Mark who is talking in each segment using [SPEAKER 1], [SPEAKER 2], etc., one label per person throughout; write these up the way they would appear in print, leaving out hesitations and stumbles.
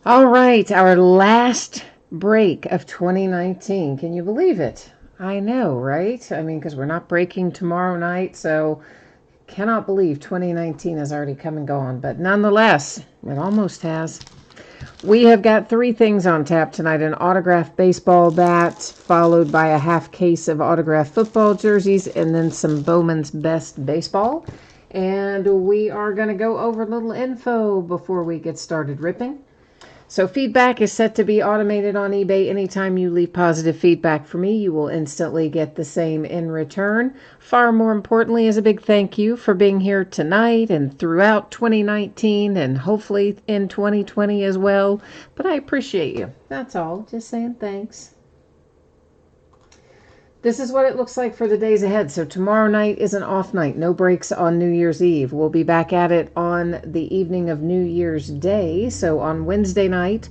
[SPEAKER 1] All right, our last break of 2019. Can you believe it? I know, right? I mean, because we're not breaking tomorrow night, so cannot believe 2019 has already come and gone. But nonetheless, it almost has. We have got three things on tap tonight: an autographed baseball bat, followed by a half case of autographed football jerseys, and then some Bowman's Best Baseball. And we are going to go over a little info before we get started ripping. So feedback is set to be automated on eBay. Anytime you leave positive feedback for me, you will instantly get the same in return. Far more importantly is a big thank you for being here tonight and throughout 2019 and hopefully in 2020 as well. But I appreciate you. That's all. Just saying thanks. This is what it looks like for the days ahead. So tomorrow night is an off night. No breaks on New Year's Eve. We'll be back at it on the evening of New Year's Day. So on Wednesday night,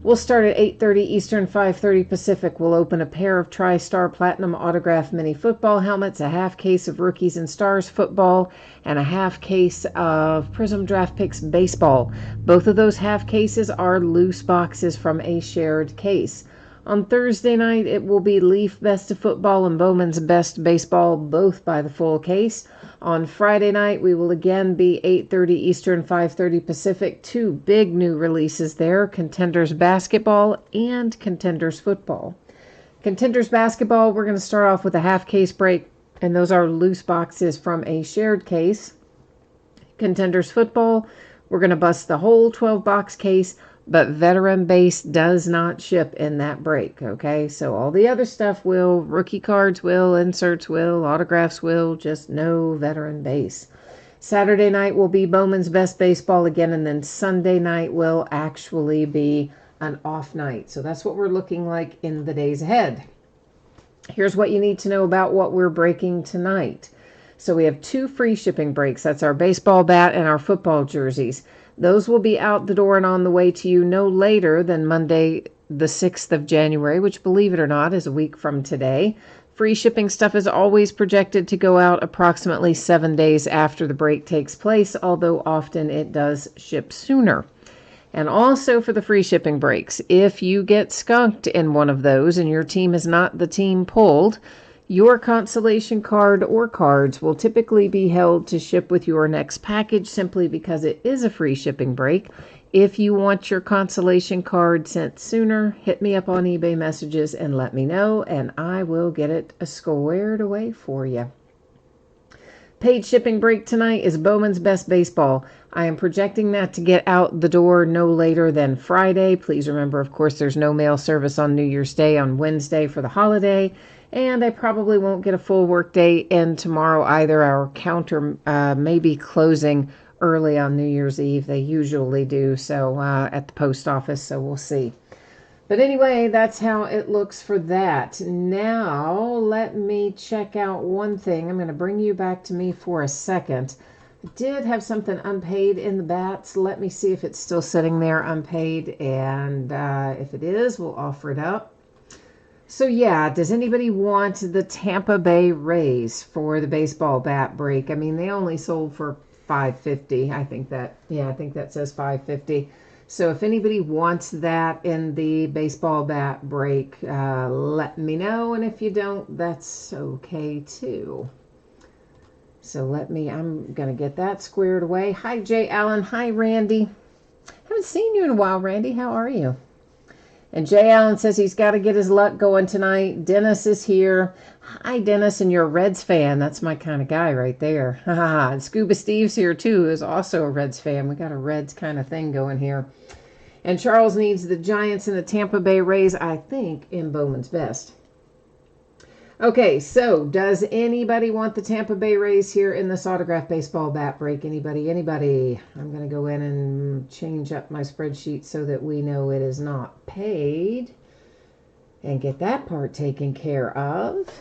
[SPEAKER 1] we'll start at 8:30 Eastern, 5:30 Pacific. We'll open a pair of TriStar Platinum autographed mini football helmets, a half case of Rookies and Stars football, and a half case of Prism Draft Picks baseball. Both of those half cases are loose boxes from a shared case. On Thursday night, it will be Leaf Best of Football and Bowman's Best Baseball, both by the full case. On Friday night, we will again be 8:30 Eastern, 5:30 Pacific. Two big new releases there: Contenders Basketball and Contenders Football. Contenders Basketball, we're going to start off with a half case break, and those are loose boxes from a shared case. Contenders Football, we're going to bust the whole 12-box case, but veteran base does not ship in that break, okay? So all the other stuff will, rookie cards will, inserts will, autographs will, just no veteran base. Saturday night will be Bowman's Best Baseball again, and then Sunday night will actually be an off night. So that's what we're looking like in the days ahead. Here's what you need to know about what we're breaking tonight. So we have two free shipping breaks. That's our baseball bat and our football jerseys. Those will be out the door and on the way to you no later than Monday, the 6th of January, which, believe it or not, is a week from today. Free shipping stuff is always projected to go out approximately 7 days after the break takes place, although often it does ship sooner. And also for the free shipping breaks, if you get skunked in one of those and your team is not the team pulled, your consolation card or cards will typically be held to ship with your next package simply because it is a free shipping break. If you want your consolation card sent sooner, hit me up on eBay messages and let me know, and I will get it squared away for you. Paid shipping break tonight is Bowman's Best Baseball. I am projecting that to get out the door no later than Friday. Please remember, of course, there's no mail service on New Year's Day on Wednesday for the holiday. And I probably won't get a full work day in tomorrow either. Our counter may be closing early on New Year's Eve. They usually do so at the post office, so we'll see. But anyway, that's how it looks for that. Now, let me check out one thing. I'm going to bring you back to me for a second. I did have something unpaid in the bats. Let me see if it's still sitting there unpaid. And if it is, we'll offer it up. So yeah, does anybody want the Tampa Bay Rays for the baseball bat break? I mean, they only sold for $5.50. I think that says $5.50. So if anybody wants that in the baseball bat break, let me know. And if you don't, that's okay too. So I'm going to get that squared away. Hi, Jay Allen. Hi, Randy. Haven't seen you in a while, Randy. How are you? And Jay Allen says he's got to get his luck going tonight. Dennis is here. Hi, Dennis, and you're a Reds fan. That's my kind of guy right there. And Scuba Steve's here, too, who's also a Reds fan. We got a Reds kind of thing going here. And Charles needs the Giants and the Tampa Bay Rays, I think, in Bowman's Best. Okay, so does anybody want the Tampa Bay Rays here in this autographed baseball bat break? Anybody? I'm going to go in and change up my spreadsheet so that we know it is not paid and get that part taken care of.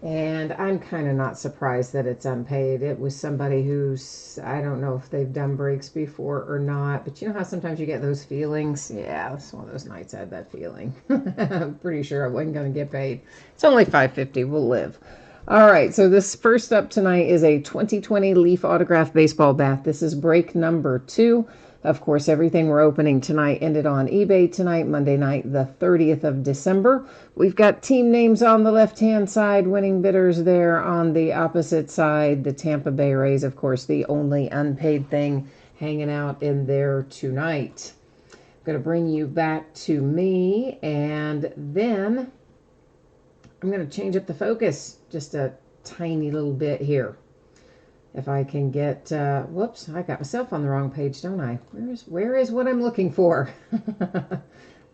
[SPEAKER 1] And I'm kind of not surprised that it's unpaid. It was somebody who's, I don't know if they've done breaks before or not, but you know how sometimes you get those feelings? Yeah, it's one of those nights I had that feeling. I'm pretty sure I wasn't going to get paid. It's only $5.50. We'll live. All right, so this first up tonight is a 2020 Leaf Autograph Baseball Bat. This is break number 2. Of course, everything we're opening tonight ended on eBay tonight, Monday night, the 30th of December. We've got team names on the left-hand side, winning bidders there on the opposite side. The Tampa Bay Rays, of course, the only unpaid thing hanging out in there tonight. I'm going to bring you back to me, and then I'm going to change up the focus just a tiny little bit here. If I can get, whoops, I got myself on the wrong page, don't I? Where is what I'm looking for?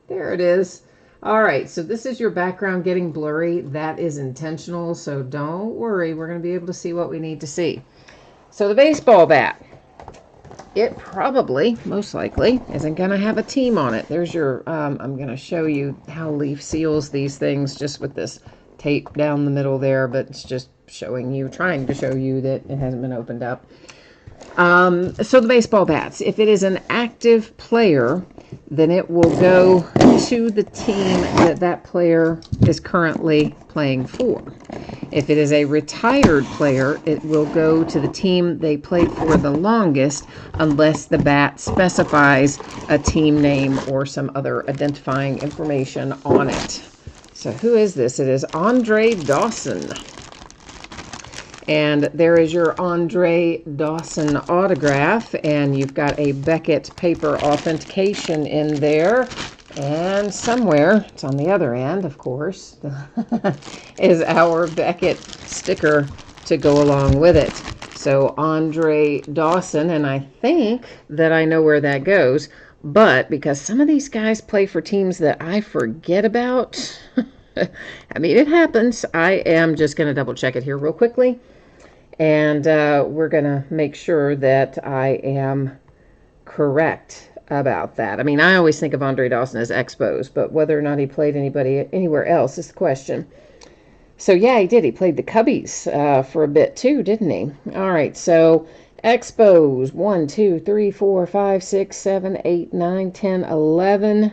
[SPEAKER 1] There it is. All right, so this is your background getting blurry. That is intentional, so don't worry. We're going to be able to see what we need to see. So the baseball bat, it probably, most likely, isn't going to have a team on it. There's your, I'm going to show you how Leaf seals these things just with this tape down the middle there, but it's just showing you, trying to show you that it hasn't been opened up. So the baseball bats, if it is an active player, then it will go to the team that that player is currently playing for. If it is a retired player, it will go to the team they played for the longest, unless the bat specifies a team name or some other identifying information on it. So who is this? It is Andre Dawson. And there is your Andre Dawson autograph, and you've got a Beckett paper authentication in there. And somewhere, it's on the other end, of course, is our Beckett sticker to go along with it. So Andre Dawson, and I think that I know where that goes, but because some of these guys play for teams that I forget about, I mean, it happens. I am just going to double check it here real quickly. And we're going to make sure that I am correct about that. I mean, I always think of Andre Dawson as Expos, but whether or not he played anybody anywhere else is the question. So, yeah, he did. He played the Cubbies for a bit, too, didn't he? All right, so Expos, 1, 2, 3, 4, 5, 6, 7, 8, 9, 10, 11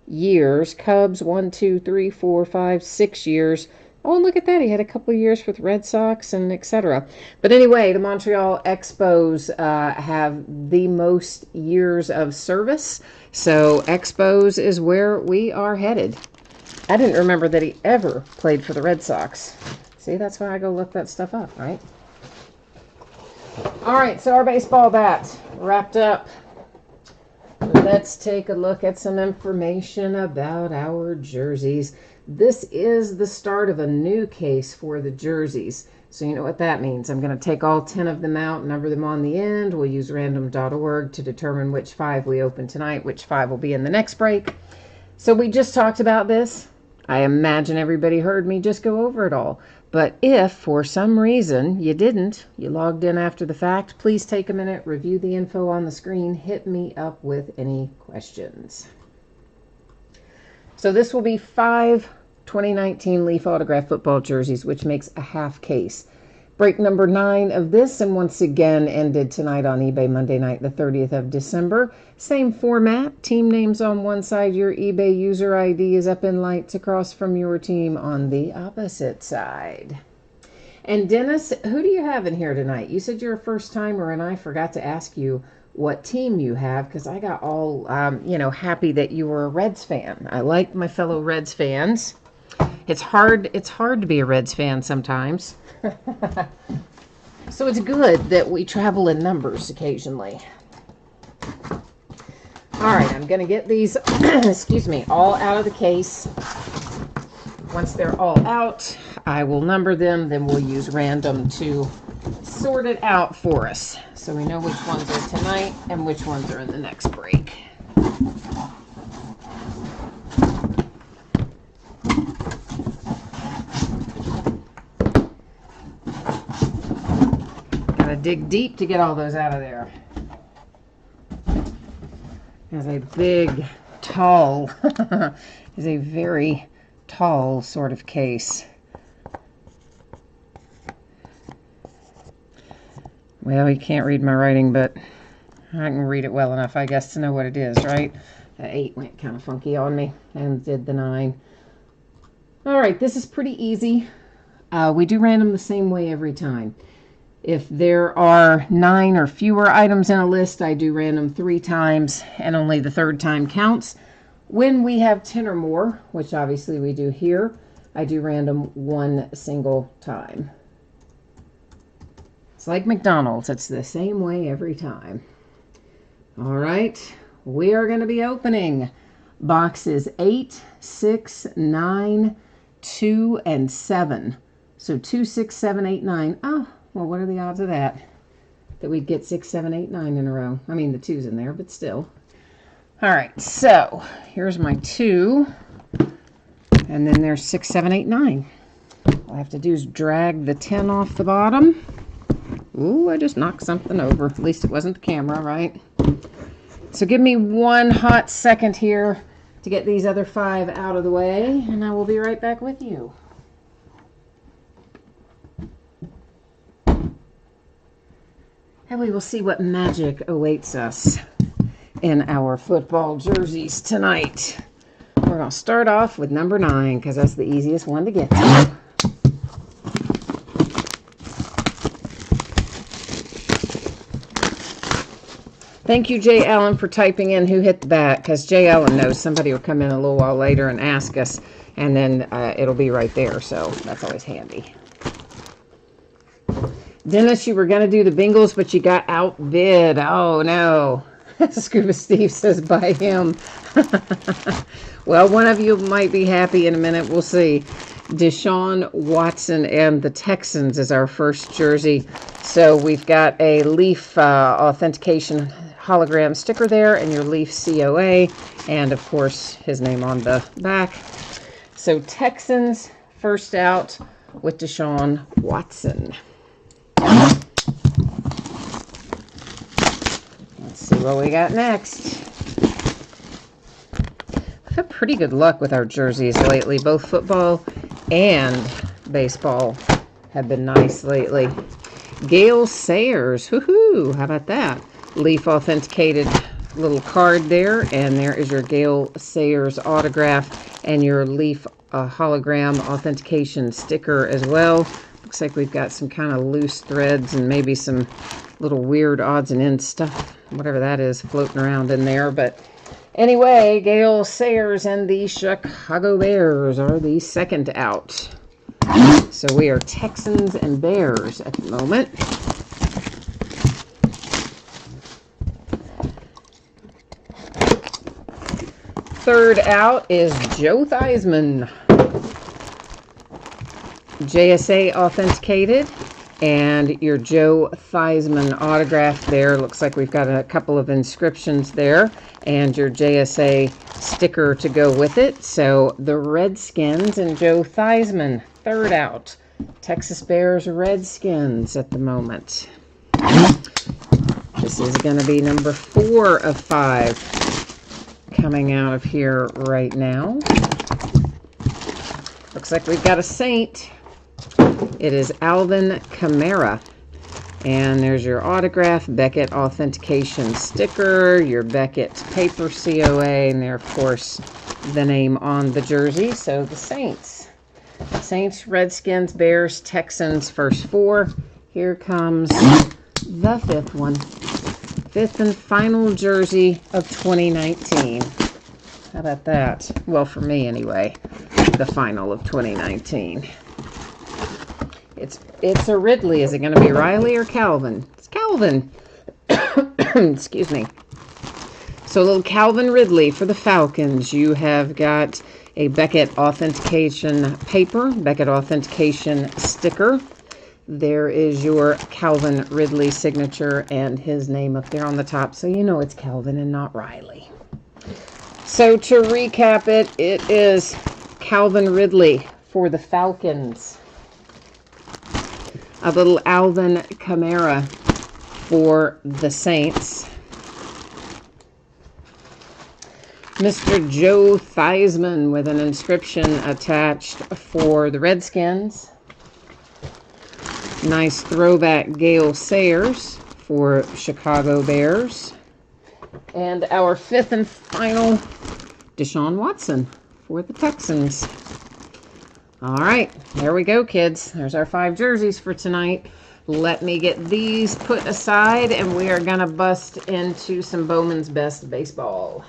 [SPEAKER 1] years. Cubs, 1, 2, 3, 4, 5, 6 years. Oh, and look at that. He had a couple of years with Red Sox and etc. But anyway, the Montreal Expos have the most years of service. So Expos is where we are headed. I didn't remember that he ever played for the Red Sox. See, that's why I go look that stuff up, right? All right, so our baseball bat wrapped up. Let's take a look at some information about our jerseys. This is the start of a new case for the jerseys. So you know what that means. I'm going to take all 10 of them out, number them on the end. We'll use random.org to determine which 5 we open tonight, which 5 will be in the next break. So we just talked about this. I imagine everybody heard me just go over it all. But if, for some reason, you didn't, you logged in after the fact, please take a minute, review the info on the screen, hit me up with any questions. So this will be 5 2019 Leaf Autograph football jerseys, which makes a half case. Break number 9 of this, and once again ended tonight on eBay Monday night, the 30th of December. Same format, team names on one side, your eBay user ID is up in lights across from your team on the opposite side. And Dennis, who do you have in here tonight? You said you're a first timer, and I forgot to ask you what team you have, because I got all, happy that you were a Reds fan. I like my fellow Reds fans. It's hard to be a Reds fan sometimes. So it's good that we travel in numbers occasionally. All right, I'm going to get these, excuse me, all out of the case. Once they're all out, I will number them, then we'll use random to sort it out for us, so we know which ones are tonight and which ones are in the next break. Gotta dig deep to get all those out of there. There's a big, tall, is a very tall sort of case. Well, you can't read my writing, but I can read it well enough, I guess, to know what it is, right? The 8 went kind of funky on me, and did the 9. All right, this is pretty easy. We do random the same way every time. If there are 9 or fewer items in a list, I do random 3 times, and only the third time counts. When we have 10 or more, which obviously we do here, I do random 1 single time. It's like McDonald's. It's the same way every time. All right, we are going to be opening boxes 8, 6, 9, 2, and 7. So 2, 6, 7, 8, 9. Oh, well, what are the odds of that? That we'd get 6, 7, 8, 9 in a row. I mean, the 2's in there, but still. All right, so here's my 2. And then there's 6, 7, 8, 9. All I have to do is drag the 10 off the bottom. Ooh, I just knocked something over. At least it wasn't the camera, right? So give me 1 hot second here to get these other 5 out of the way, and I will be right back with you. And we will see what magic awaits us in our football jerseys tonight. We're going to start off with number 9 because that's the easiest one to get to. Thank you, Jay Allen, for typing in who hit the bat, because Jay Allen knows somebody will come in a little while later and ask us, and then it'll be right there, so that's always handy. Dennis, you were going to do the Bengals, but you got outbid. Oh, no. Scuba Steve says, by him. Well, one of you might be happy in a minute. We'll see. Deshaun Watson and the Texans is our first jersey. So we've got a Leaf authentication hologram sticker there, and your Leaf COA, and of course his name on the back. So Texans first out with Deshaun Watson. Let's see what we got next. We've had pretty good luck with our jerseys lately. Both football and baseball have been nice lately. Gale Sayers, woohoo! How about that? Leaf authenticated little card there, and there is your Gale Sayers autograph and your Leaf hologram authentication sticker as well. Looks like we've got some kind of loose threads and maybe some little weird odds and ends stuff, whatever that is, floating around in there. But anyway, Gale Sayers and the Chicago Bears are the second out. So we are Texans and Bears at the moment. Third out is Joe Theismann. JSA authenticated, and your Joe Theismann autograph there. Looks like we've got a couple of inscriptions there, and your JSA sticker to go with it. So the Redskins and Joe Theismann, third out. Texas Bears Redskins at the moment. This is going to be number 4 of 5 coming out of here right now. Looks like we've got a Saint. It is Alvin Kamara. And there's your autograph, Beckett authentication sticker, your Beckett paper COA, and there, of course, the name on the jersey. So the Saints. Saints, Redskins, Bears, Texans, first 4. Here comes the 5th one. 5th and final jersey of 2019. How about that? Well, for me anyway, the final of 2019. It's a Ridley. Is it going to be Riley or Calvin? It's Calvin. Excuse me. So a little Calvin Ridley for the Falcons. You have got a Beckett authentication paper, Beckett authentication sticker. There is your Calvin Ridley signature and his name up there on the top, so you know it's Calvin and not Riley. So to recap it, it is Calvin Ridley for the Falcons. A little Alvin Kamara for the Saints. Mr. Joe Theismann with an inscription attached for the Redskins. Nice throwback Gale Sayers for Chicago Bears. And our 5th and final, Deshaun Watson for the Texans. All right, there we go, kids. There's our 5 jerseys for tonight. Let me get these put aside, and we are going to bust into some Bowman's Best Baseball.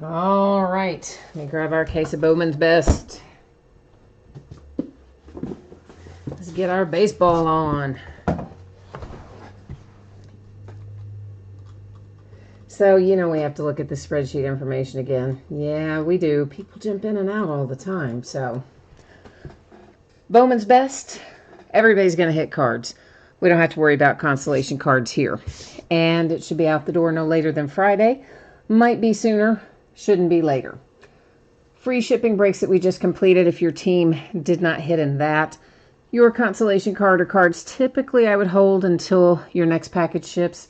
[SPEAKER 1] All right, let me grab our case of Bowman's Best. Let's get our baseball on. So, you know, we have to look at the spreadsheet information again. Yeah, we do. People jump in and out all the time. So, Bowman's Best, everybody's going to hit cards. We don't have to worry about consolation cards here. And it should be out the door no later than Friday. Might be sooner. Shouldn't be later. Free shipping breaks that we just completed if your team did not hit in that. Your consolation card or cards typically I would hold until your next package ships,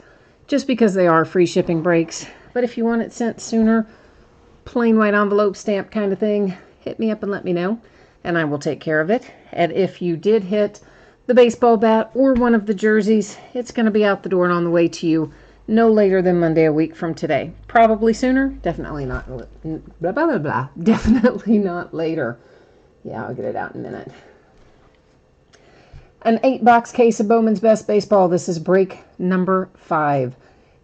[SPEAKER 1] just because they are free shipping breaks. But if you want it sent sooner, plain white envelope stamp kind of thing, hit me up and let me know, and I will take care of it. And if you did hit the baseball bat or one of the jerseys, it's going to be out the door and on the way to you no later than Monday a week from today. Probably sooner, definitely not, blah, blah, blah, blah. Definitely not later. Yeah, I'll get it out in a minute. An 8-box case of Bowman's Best Baseball. This is break number 5.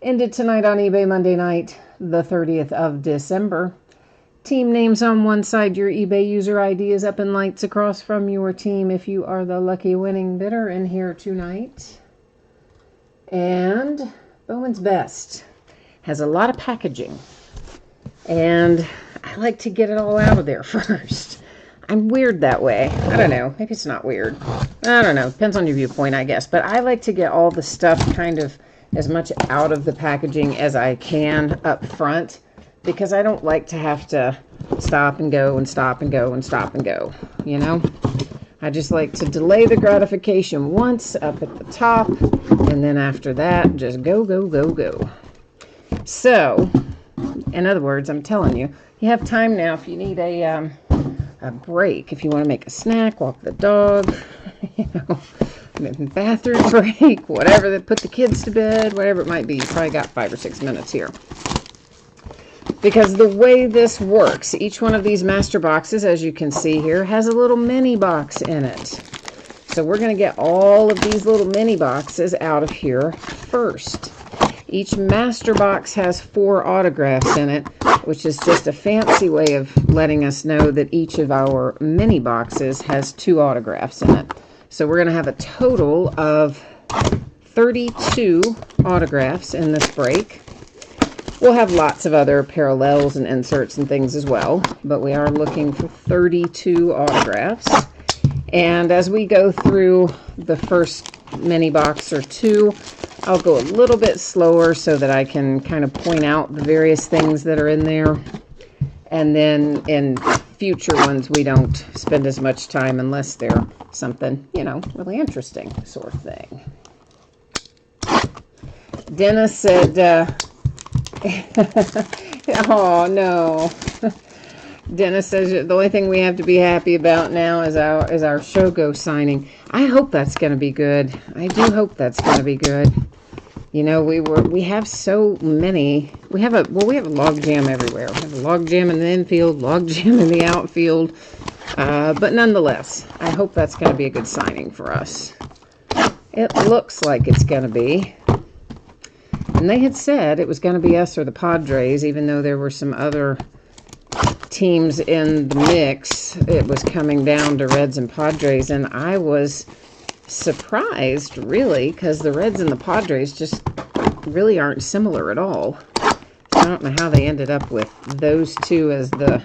[SPEAKER 1] Ended tonight on eBay Monday night, the 30th of December. Team names on one side, your eBay user ID is up in lights across from your team if you are the lucky winning bidder in here tonight. And Bowman's Best has a lot of packaging, and I like to get it all out of there first. I'm weird that way. I don't know. Maybe it's not weird. I don't know. Depends on your viewpoint, I guess. But I like to get all the stuff kind of as much out of the packaging as I can up front, because I don't like to have to stop and go and stop and go and stop and go, you know? I just like to delay the gratification once up at the top, and then after that, just go, go, go, go. So, in other words, I'm telling you, you have time now if you need a break, if you want to make a snack, walk the dog, you know, bathroom break, whatever, put the kids to bed, whatever it might be. You probably got 5 or 6 minutes here. Because the way this works, each one of these master boxes, as you can see here, has a little mini box in it. So we're going to get all of these little mini boxes out of here first. Each master box has 4 autographs in it, which is just a fancy way of letting us know that each of our mini boxes has 2 autographs in it. So we're going to have a total of 32 autographs in this break. We'll have lots of other parallels and inserts and things as well, but we are looking for 32 autographs. And as we go through the first mini box or 2, I'll go a little bit slower so that I can kind of point out the various things that are in there. And then in future ones, we don't spend as much time unless they're something, you know, really interesting sort of thing. Dennis said, oh no. Dennis says the only thing we have to be happy about now is our Shogo signing. I hope that's going to be good. I do hope that's going to be good. You know, we have so many. We have a log jam everywhere. We have a log jam in the infield, log jam in the outfield. But nonetheless, I hope that's going to be a good signing for us. It looks like it's going to be. And they had said it was going to be us or the Padres, even though there were some other teams in the mix. It was coming down to Reds and Padres, and I was surprised, really, because the Reds and the Padres just really aren't similar at all. So I don't know how they ended up with those 2 as the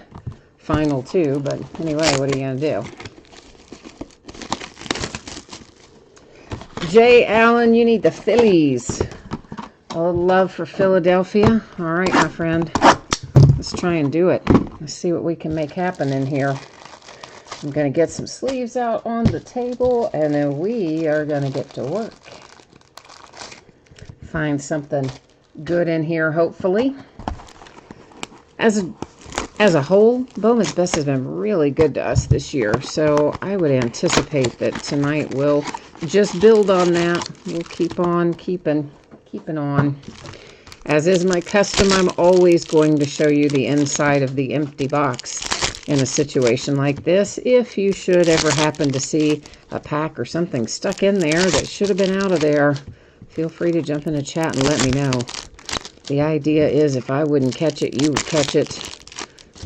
[SPEAKER 1] final 2, but anyway, what are you going to do? Jay Allen, you need the Phillies. A little love for Philadelphia. All right, my friend. Let's try and do it. Let's see what we can make happen in here. I'm going to get some sleeves out on the table, and then we are going to get to work. Find something good in here, hopefully. As a whole, Bowman's Best has been really good to us this year, so I would anticipate that tonight we'll just build on that. We'll keep on keeping on. As is my custom, I'm always going to show you the inside of the empty box in a situation like this. If you should ever happen to see a pack or something stuck in there that should have been out of there, feel free to jump in the chat and let me know. The idea is if I wouldn't catch it, you would catch it.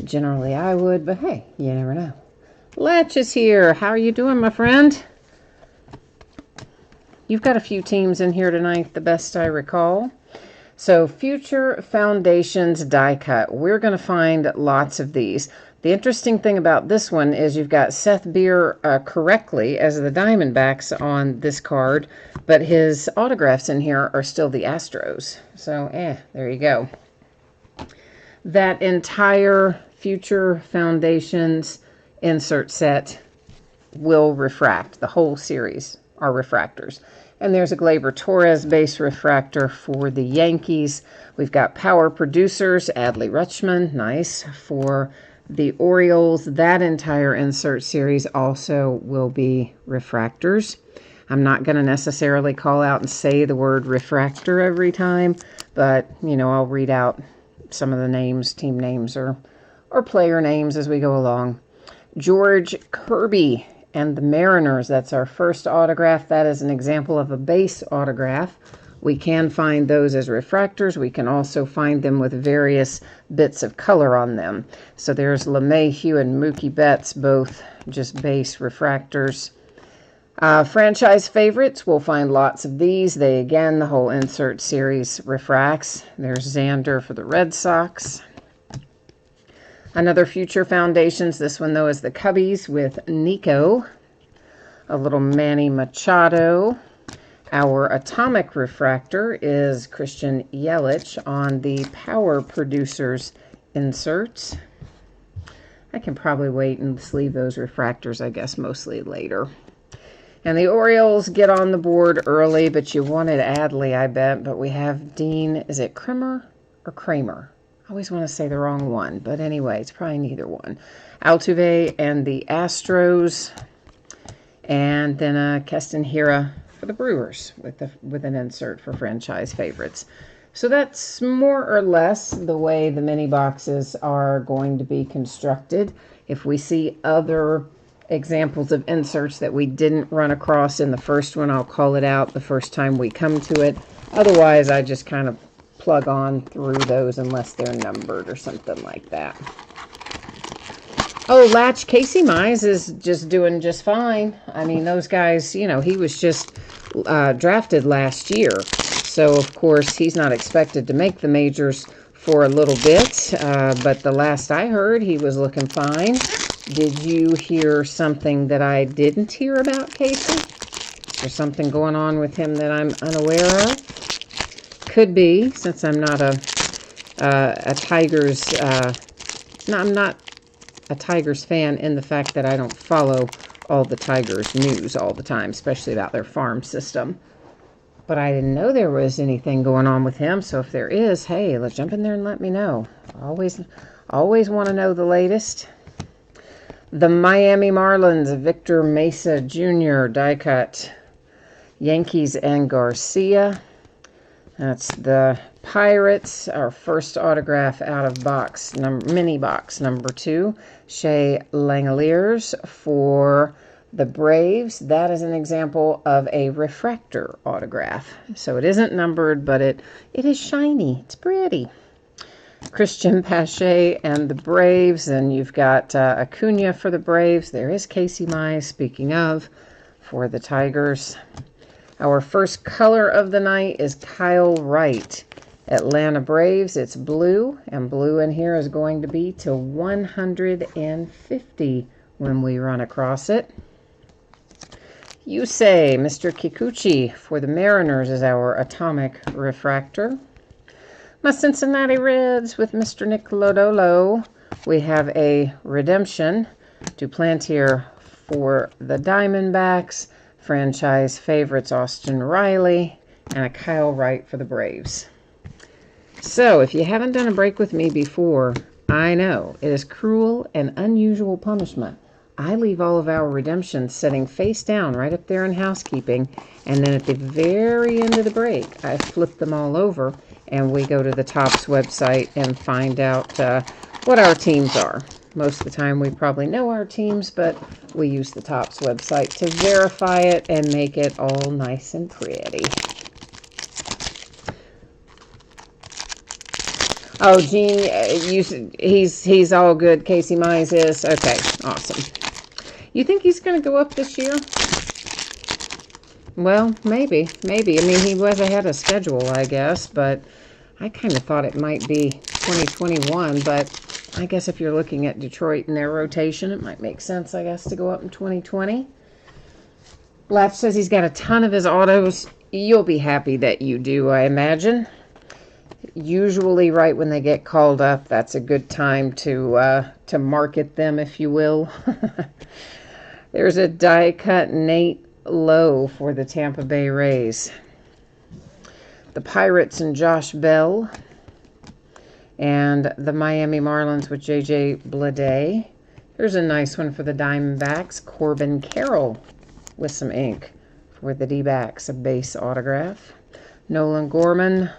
[SPEAKER 1] Generally I would, but hey, you never know. Letch is here. How are you doing, my friend? You've got a few teams in here tonight, the best I recall. So Future Foundations die cut. We're going to find lots of these. The interesting thing about this one is you've got Seth Beer correctly as the Diamondbacks on this card, but his autographs in here are still the Astros. So, there you go. That entire Future Foundations insert set will refract. The whole series are refractors. And there's a Gleyber Torres base refractor for the Yankees. We've got Power Producers, Adley Rutschman, nice. For the Orioles, that entire insert series also will be refractors. I'm not going to necessarily call out and say the word refractor every time, but, you know, I'll read out some of the names, team names, or player names as we go along. George Kirby and the Mariners, that's our first autograph. That is an example of a base autograph. We can find those as refractors. We can also find them with various bits of color on them. So there's LeMahieu and Mookie Betts, both just base refractors. Franchise favorites, we'll find lots of these. They, again, the whole insert series refracts. There's Xander for the Red Sox. Another Future Foundations, this one, though, is the Cubbies with Nico. A little Manny Machado. Our Atomic Refractor is Christian Yelich on the Power Producers inserts. I can probably wait and sleeve those refractors, I guess, mostly later. And the Orioles get on the board early, but you wanted Adley, I bet. But we have Dean, is it Kramer or Kramer? I always want to say the wrong one, but anyway, it's probably neither one. Altuve and the Astros, and then Keston Hiura for the Brewers with an insert for franchise favorites. So that's more or less the way the mini boxes are going to be constructed. If we see other examples of inserts that we didn't run across in the first one, I'll call it out the first time we come to it. Otherwise, I just kind of plug on through those unless they're numbered or something like that. Oh, Latch, Casey Mize is just doing just fine. I mean, those guys, you know, he was just drafted last year. So, of course, he's not expected to make the majors for a little bit. But the last I heard, he was looking fine. Did you hear something that I didn't hear about, Casey? Is there something going on with him that I'm unaware of? Could be, since I'm not a Tigers, I'm not a Tigers fan in the fact that I don't follow all the Tigers news all the time, especially about their farm system. But I didn't know there was anything going on with him, so if there is, hey, let's jump in there and let me know. Always want to know the latest. The Miami Marlins, Victor Mesa Jr., die cut. Yankees and Garcia. That's the Pirates, our first autograph out of box, mini box number 2. Shea Langeliers for the Braves. That is an example of a refractor autograph. So it isn't numbered, but it is shiny. It's pretty. Christian Pache and the Braves. And you've got Acuna for the Braves. There is Casey Mize, speaking of, for the Tigers. Our first color of the night is Kyle Wright. Atlanta Braves, it's blue, and blue in here is going to be to 150 when we run across it. You say, Mr. Kikuchi for the Mariners is our Atomic Refractor. My Cincinnati Reds with Mr. Nick Lodolo. We have a redemption. Duplantier for the Diamondbacks, franchise favorites Austin Riley, and a Kyle Wright for the Braves. So, if you haven't done a break with me before, I know it is cruel and unusual punishment. I leave all of our redemptions sitting face down right up there in housekeeping, and then at the very end of the break, I flip them all over, and we go to the Topps website and find out what our teams are. Most of the time, we probably know our teams, but we use the Topps website to verify it and make it all nice and pretty. Oh, Gene, he's all good. Casey Mize is okay. Awesome. You think he's going to go up this year? Well, maybe. I mean, he was ahead of schedule, I guess, but I kind of thought it might be 2021. But I guess if you're looking at Detroit and their rotation, it might make sense, I guess, to go up in 2020. Latch says he's got a ton of his autos. You'll be happy that you do, I imagine. Usually right when they get called up, that's a good time to market them, if you will. There's a die-cut Nate Lowe for the Tampa Bay Rays. The Pirates and Josh Bell. And the Miami Marlins with J.J. Bleday. Here's a nice one for the Diamondbacks. Corbin Carroll with some ink for the D-backs, a base autograph. Nolan Gorman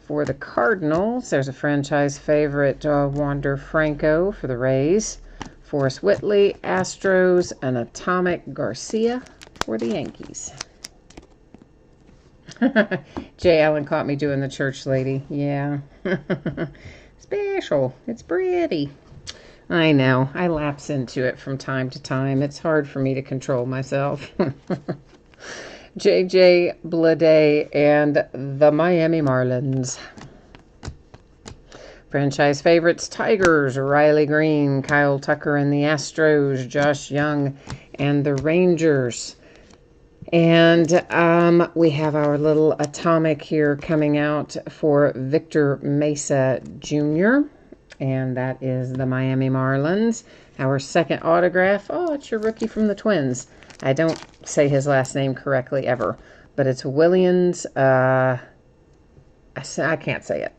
[SPEAKER 1] for the Cardinals. There's a franchise favorite, Wander Franco for the Rays. Forrest Whitley, Astros, and Atomic Garcia for the Yankees. Jay Allen caught me doing the church lady. Yeah. Special. It's pretty. I know. I lapse into it from time to time. It's hard for me to control myself. J.J. Bleday and the Miami Marlins. Franchise favorites, Tigers, Riley Green, Kyle Tucker and the Astros, Josh Young and the Rangers. And we have our little atomic here coming out for Victor Mesa Jr., and that is the Miami Marlins. Our second autograph, it's your rookie from the Twins. I don't say his last name correctly ever, but it's Williams. I can't say it.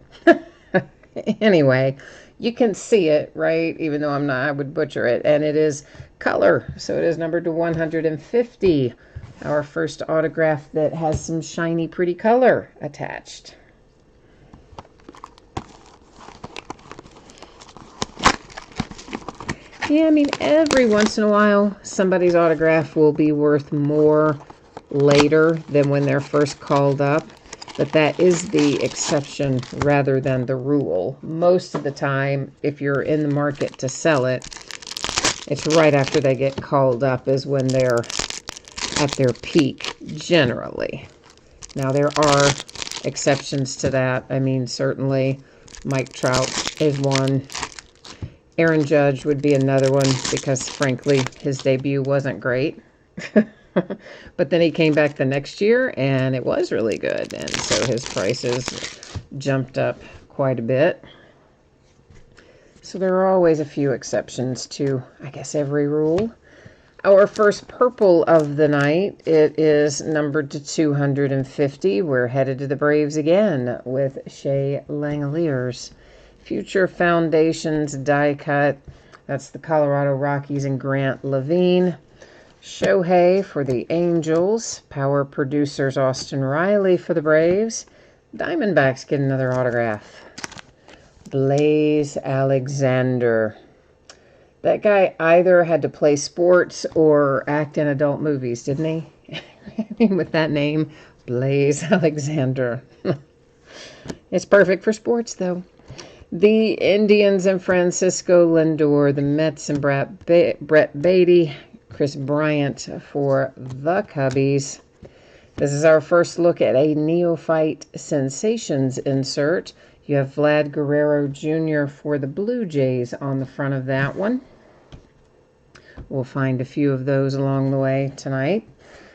[SPEAKER 1] Anyway, you can see it, right? Even though I would butcher it. And it is color, so it is numbered to 150. Our first autograph that has some shiny, pretty color attached. Yeah, I mean, every once in a while, somebody's autograph will be worth more later than when they're first called up. But that is the exception rather than the rule. Most of the time, if you're in the market to sell it, it's right after they get called up is when they're at their peak, generally. Now, there are exceptions to that. I mean, certainly Mike Trout is one. Aaron Judge would be another one because, frankly, his debut wasn't great. But then he came back the next year, and it was really good. And so his prices jumped up quite a bit. So there are always a few exceptions to, I guess, every rule. Our first purple of the night, it is numbered to 250. We're headed to the Braves again with Shea Langeliers. Future Foundations die cut. That's the Colorado Rockies and Grant Levine. Shohei for the Angels. Power Producers Austin Riley for the Braves. Diamondbacks get another autograph. Blaze Alexander. That guy either had to play sports or act in adult movies, didn't he? I mean, with that name, Blaze Alexander. It's perfect for sports, though. The Indians and Francisco Lindor. The Mets and Brett Beatty. Chris Bryant for the Cubbies. This is our first look at a Neophyte Sensations insert. You have Vlad Guerrero Jr. for the Blue Jays on the front of that one. We'll find a few of those along the way tonight.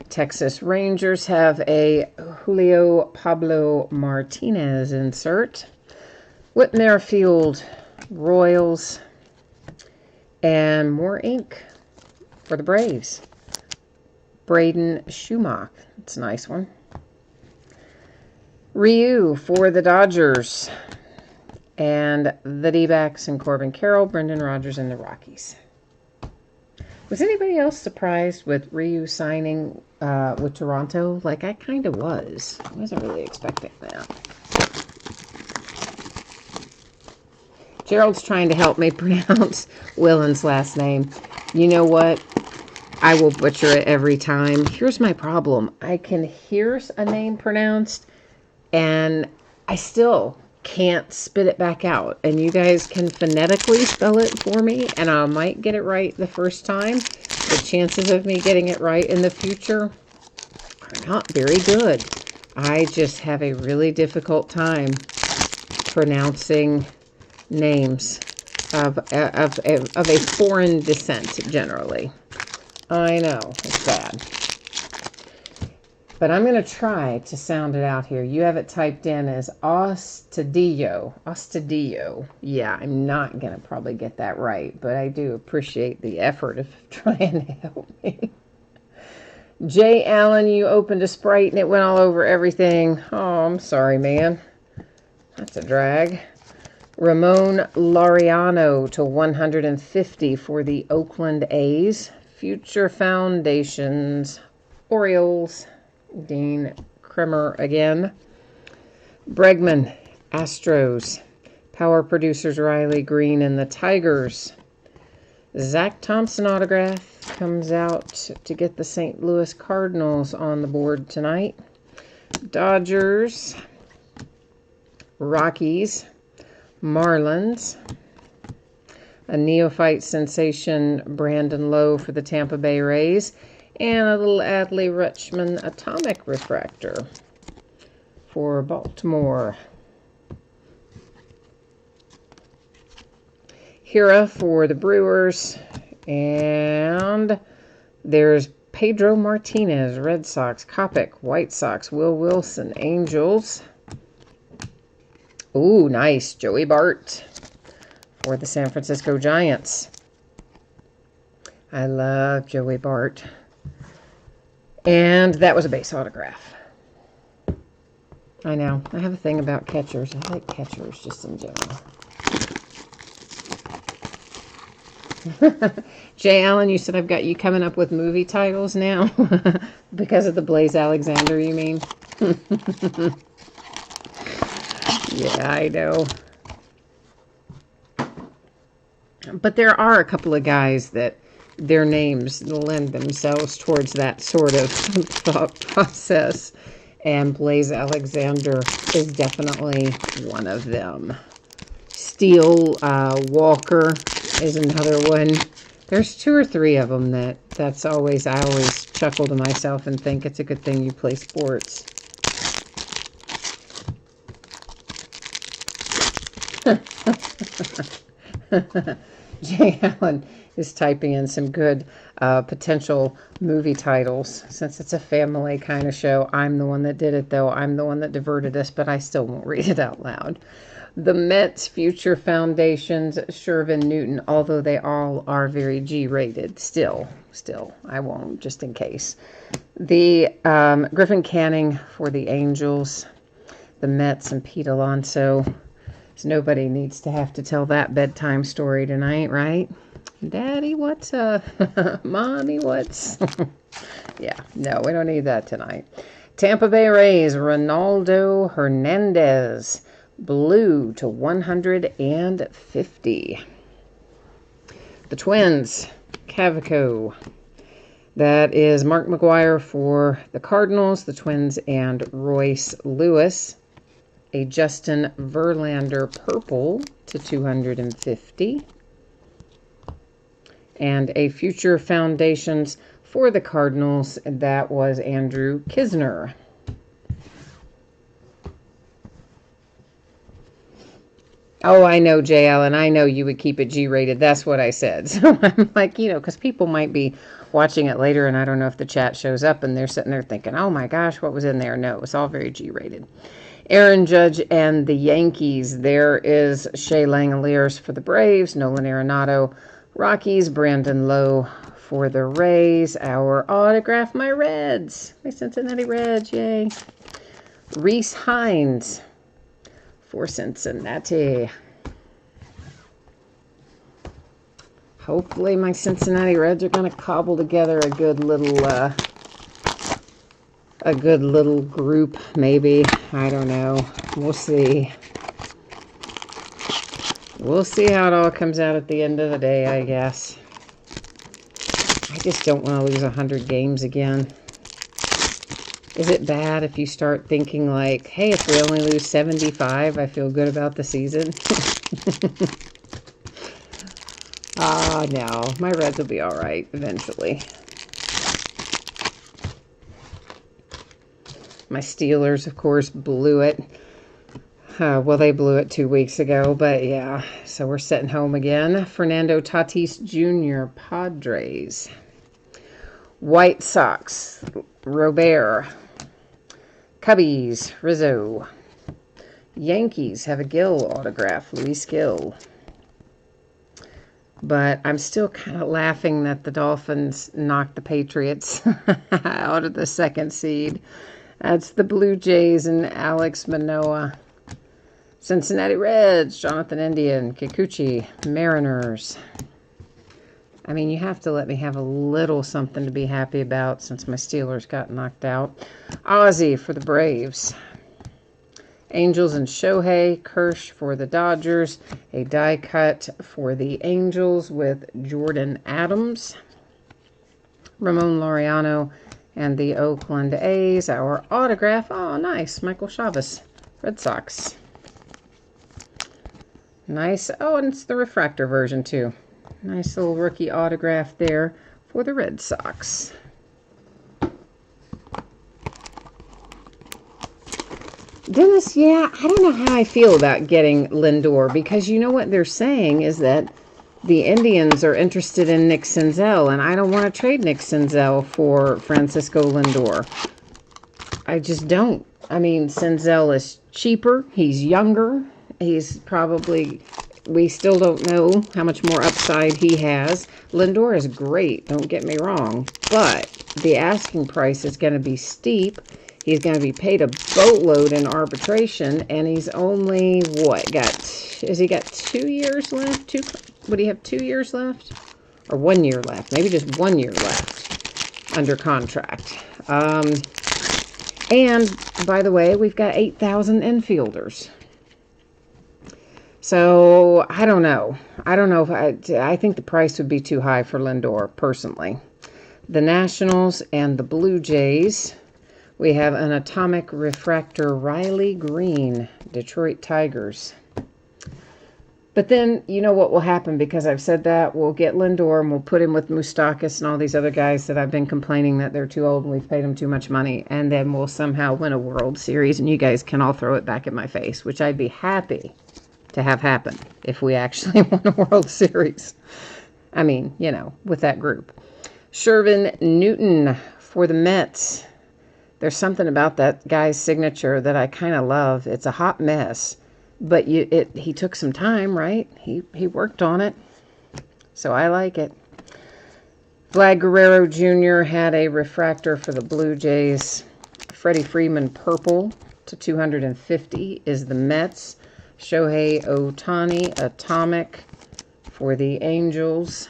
[SPEAKER 1] Texas Rangers have a Julio Pablo Martinez insert. Whit Merrifield, Royals. And more ink for the Braves. Braden Schumacher. It's a nice one. Ryu for the Dodgers. And the D-backs and Corbin Carroll, Brendan Rodgers, and the Rockies. Was anybody else surprised with Ryu signing with Toronto? Like, I kind of was. I wasn't really expecting that. Gerald's trying to help me pronounce Willen's last name. You know what? I will butcher it every time. Here's my problem. I can hear a name pronounced, and I still can't spit it back out. And you guys can phonetically spell it for me, and I might get it right the first time. The chances of me getting it right in the future are not very good. I just have a really difficult time pronouncing names of a foreign descent, generally. I know, it's bad. But I'm going to try to sound it out here. You have it typed in as Ostadillo. Ostadillo. Yeah, I'm not going to probably get that right, but I do appreciate the effort of trying to help me. Jay Allen, you opened a Sprite and it went all over everything. Oh, I'm sorry, man. That's a drag. Ramon Laureano to 150 for the Oakland A's. Future Foundations, Orioles, Dean Kremer again. Bregman, Astros. Power Producers, Riley Green and the Tigers. Zach Thompson autograph comes out to get the St. Louis Cardinals on the board tonight. Dodgers, Rockies, Marlins, a neophyte sensation, Brandon Lowe for the Tampa Bay Rays, and a little Adley Rutschman atomic refractor for Baltimore. Hira for the Brewers, and there's Pedro Martinez, Red Sox, Kopech, White Sox, Will Wilson, Angels. Ooh, nice. Joey Bart for the San Francisco Giants. I love Joey Bart. And that was a base autograph. I know. I have a thing about catchers. I like catchers just in general. Jay Allen, you said I've got you coming up with movie titles now? Because of the Blaze Alexander, you mean? Yeah, I know. But there are a couple of guys that their names lend themselves towards that sort of thought process. And Blaze Alexander is definitely one of them. Steel Walker is another one. There's 2 or 3 of them I always chuckle to myself and think it's a good thing you play sports. Jay Allen is typing in some good potential movie titles. Since it's a family kind of show, I'm the one that did it, though. I'm the one that diverted us, but I still won't read it out loud. The Mets Future Foundations, Shervin Newton, although they all are very G-rated. Still, I won't, just in case. The Griffin Canning for the Angels, the Mets, and Pete Alonso. So nobody needs to have to tell that bedtime story tonight, right? Daddy, what's up? Mommy, what's... Yeah, no, we don't need that tonight. Tampa Bay Rays, Ronaldo Hernandez, blue to 150. The Twins, Cavaco. That is Mark McGwire for the Cardinals, the Twins, and Royce Lewis. A Justin Verlander purple to 250. And a Future Foundations for the Cardinals. That was Andrew Kisner. Oh, I know, Jay Allen. I know you would keep it G-rated. That's what I said. So I'm like, because people might be watching it later, and I don't know if the chat shows up, and they're sitting there thinking, oh my gosh, what was in there? No, it's all very G-rated. Aaron Judge and the Yankees. There is Shea Langeliers for the Braves, Nolan Arenado Rockies, Brandon Lowe for the Rays. Our autograph, my Reds. My Cincinnati Reds, yay. Reese Hines for Cincinnati. Hopefully my Cincinnati Reds are going to cobble together a good little group, maybe. I don't know. We'll see. We'll see how it all comes out at the end of the day, I guess. I just don't want to lose 100 games again. Is it bad if you start thinking like, hey, if we only lose 75, I feel good about the season? No. My Reds will be all right eventually. My Steelers, of course, blew it. Well, they blew it 2 weeks ago, but yeah. So we're sitting home again. Fernando Tatis Jr., Padres. White Sox, Robert. Cubbies, Rizzo. Yankees have a Gill autograph, Luis Gill. But I'm still kind of laughing that the Dolphins knocked the Patriots out of the second seed. That's the Blue Jays and Alex Manoah. Cincinnati Reds, Jonathan Indian, Kikuchi, Mariners. I mean, you have to let me have a little something to be happy about since my Steelers got knocked out. Ozzie for the Braves. Angels and Shohei, Kirsch for the Dodgers. A die cut for the Angels with Jordan Adams. Ramon Laureano and the Oakland A's. Our autograph. Oh, nice. Michael Chavis, Red Sox. Nice. Oh, and it's the refractor version, too. Nice little rookie autograph there for the Red Sox. Dennis, yeah, I don't know how I feel about getting Lindor, because you know what they're saying is that the Indians are interested in Nick Senzel, and I don't want to trade Nick Senzel for Francisco Lindor. I just don't. I mean, Senzel is cheaper. He's younger. He's probably... We still don't know how much more upside he has. Lindor is great, don't get me wrong, but the asking price is going to be steep. He's going to be paid a boatload in arbitration, and he's only, has he got 2 years left? Would he have 2 years left? Or 1 year left? Maybe just 1 year left under contract. And, by the way, we've got 8,000 infielders. So, I don't know. I don't know if I think the price would be too high for Lindor, personally. The Nationals and the Blue Jays. We have an atomic refractor, Riley Green, Detroit Tigers. But then, you know what will happen, because I've said that, we'll get Lindor and we'll put him with Moustakas and all these other guys that I've been complaining that they're too old and we've paid them too much money. And then we'll somehow win a World Series and you guys can all throw it back in my face, which I'd be happy to have happen if we actually won a World Series. I mean, you know, with that group. Shervin Newton for the Mets. There's something about that guy's signature that I kind of love. It's a hot mess, but he took some time, right? He worked on it, so I like it. Vlad Guerrero Jr. had a refractor for the Blue Jays. Freddie Freeman purple to 250 is the Mets. Shohei Ohtani atomic for the Angels.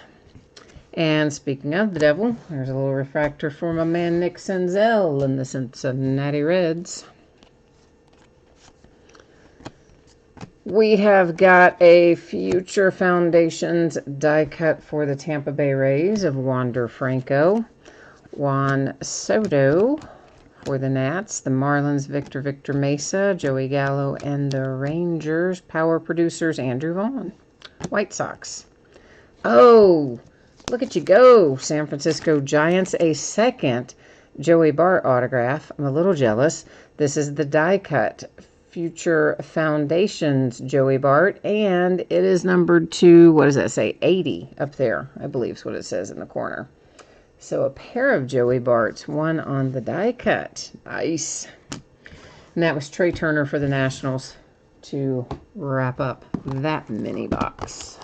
[SPEAKER 1] And speaking of the devil, there's a little refractor for my man Nick Senzel and the Cincinnati Reds. We have got a Future Foundations die cut for the Tampa Bay Rays of Wander Franco. Juan Soto for the Nats. The Marlins, Victor Mesa, Joey Gallo, and the Rangers. Power producers, Andrew Vaughn. White Sox. Oh, look at you go, San Francisco Giants. A second Joey Bart autograph. I'm a little jealous. This is the die cut Future Foundations Joey Bart, and it is numbered to, what does that say, 80 up there, I believe is what it says in the corner. So a pair of Joey Barts, one on the die cut. Nice. And that was Trey Turner for the Nationals to wrap up that mini box.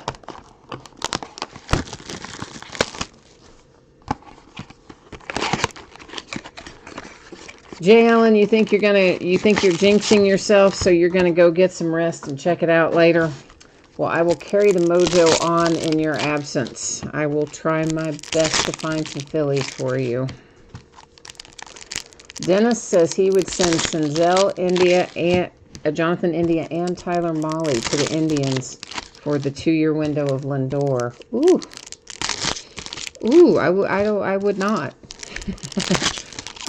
[SPEAKER 1] Jay Allen, you think you're jinxing yourself, so you're gonna go get some rest and check it out later? Well, I will carry the mojo on in your absence. I will try my best to find some Phillies for you. Dennis says he would send Senzel, India, and Jonathan India and Tyler Mahle to the Indians for the 2-year window of Lindor. Ooh. Ooh, I would not.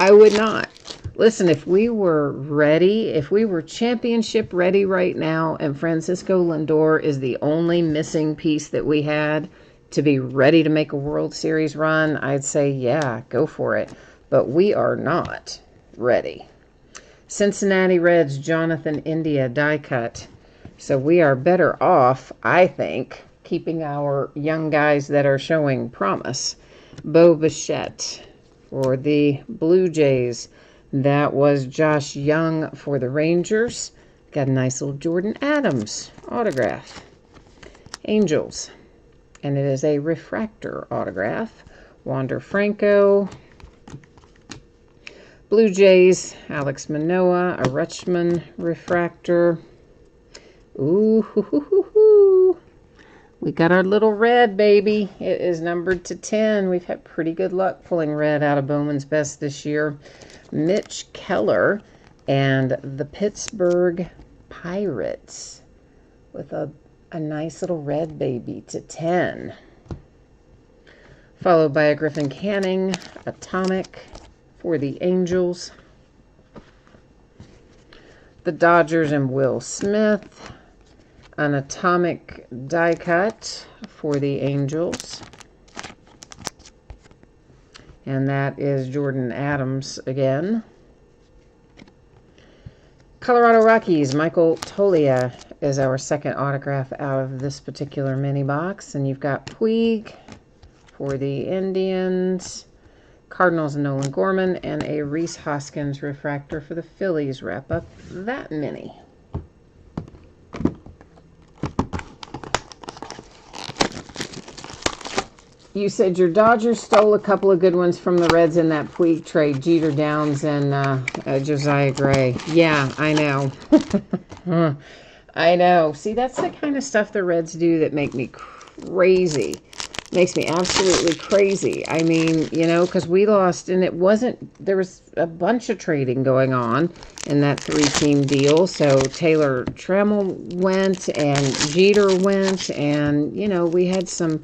[SPEAKER 1] I would not. Listen, if we were ready, if we were championship ready right now, and Francisco Lindor is the only missing piece that we had to be ready to make a World Series run, I'd say, yeah, go for it. But we are not ready. Cincinnati Reds, Jonathan India, die cut. So we are better off, I think, keeping our young guys that are showing promise. Bo Bichette for the Blue Jays. That was Josh Young for the Rangers. Got a nice little Jordan Adams autograph. Angels. And it is a refractor autograph. Wander Franco. Blue Jays, Alex Manoah, a Rutschman refractor. Ooh, hoo, hoo, hoo, hoo. We got our little red, baby. It is numbered to 10. We've had pretty good luck pulling red out of Bowman's Best this year. Mitch Keller and the Pittsburgh Pirates with a nice little red baby to 10. Followed by a Griffin Canning Atomic for the Angels. The Dodgers and Will Smith. An Atomic die cut for the Angels. And that is Jordan Adams again. Colorado Rockies, Michael Toglia is our second autograph out of this particular mini box. And you've got Puig for the Indians. Cardinals, Nolan Gorman, and a Rhys Hoskins refractor for the Phillies wrap up that mini. You said your Dodgers stole a couple of good ones from the Reds in that Puig trade. Jeter Downs and Josiah Gray. Yeah, I know. I know. See, that's the kind of stuff the Reds do that make me crazy. Makes me absolutely crazy. I mean, you know, because we lost, and there was a bunch of trading going on in that 3-team deal. So Taylor Trammell went, and Jeter went, and, you know, we had some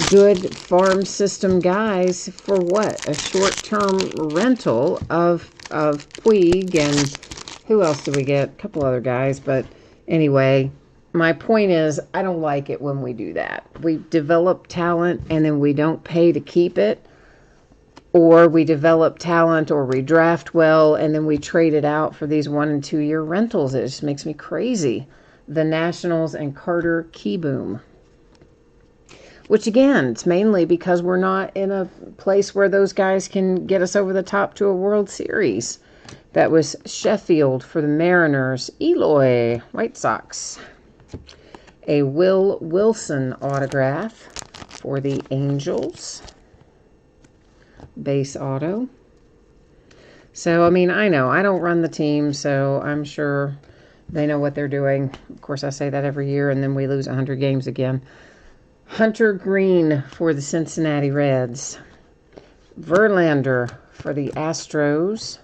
[SPEAKER 1] good farm system guys for what? A short-term rental of Puig, and who else did we get? A couple other guys, but anyway, my point is, I don't like it when we do that. We develop talent and then we don't pay to keep it, or we develop talent or we draft well and then we trade it out for these 1- and 2-year rentals. It just makes me crazy. The Nationals and Carter Kieboom. Which, again, it's mainly because we're not in a place where those guys can get us over the top to a World Series. That was Sheffield for the Mariners. Eloy, White Sox. A Will Wilson autograph for the Angels. Base auto. So, I mean, I know. I don't run the team, so I'm sure they know what they're doing. Of course, I say that every year, and then we lose 100 games again. Hunter Green for the Cincinnati Reds. Verlander for the Astros.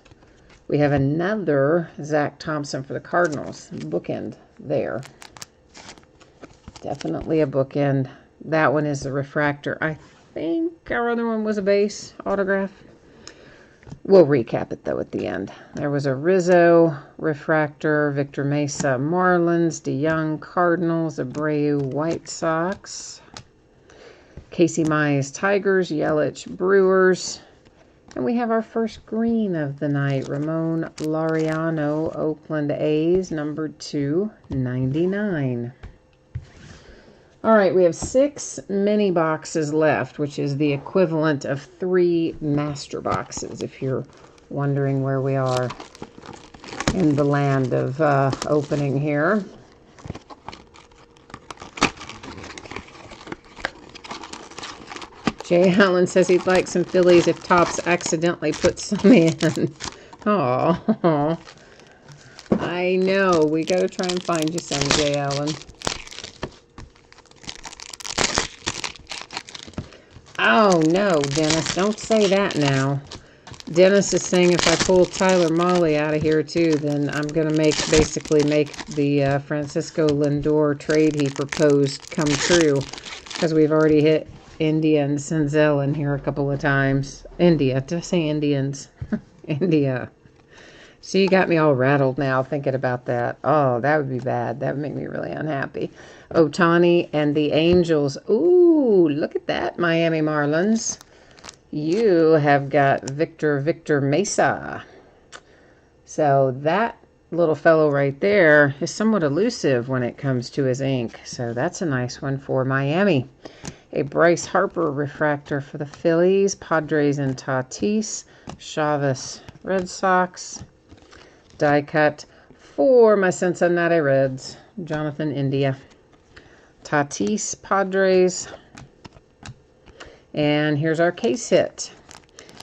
[SPEAKER 1] We have another Zach Thompson for the Cardinals. Bookend there. Definitely a bookend. That one is a refractor. I think our other one was a base autograph. We'll recap it, though, at the end. There was a Rizzo refractor, Victor Mesa Marlins, DeYoung Cardinals, Abreu White Sox, Casey Mize Tigers, Yelich Brewers, and we have our first green of the night, Ramon Laureano, Oakland A's, numbered /299. All right, we have 6 mini boxes left, which is the equivalent of 3 master boxes, if you're wondering where we are in the land of opening here. Jay Allen says he'd like some Phillies if Topps accidentally puts some in. Oh, I know. We got to try and find you some, J. Allen. Oh, no, Dennis. Don't say that now. Dennis is saying if I pull Tyler Molly out of here, too, then I'm going to basically make the Francisco Lindor trade he proposed come true. Because we've already hit India and Senzel in here a couple of times. India. Did I say Indians? India. So you got me all rattled now thinking about that. Oh, that would be bad. That would make me really unhappy. Otani and the Angels. Ooh, look at that, Miami Marlins. You have got Victor Mesa. So that little fellow right there is somewhat elusive when it comes to his ink. So that's a nice one for Miami. A Bryce Harper refractor for the Phillies. Padres and Tatis. Chavez, Red Sox. Die cut for my Cincinnati Reds. Jonathan India. Tatis, Padres. And here's our case hit.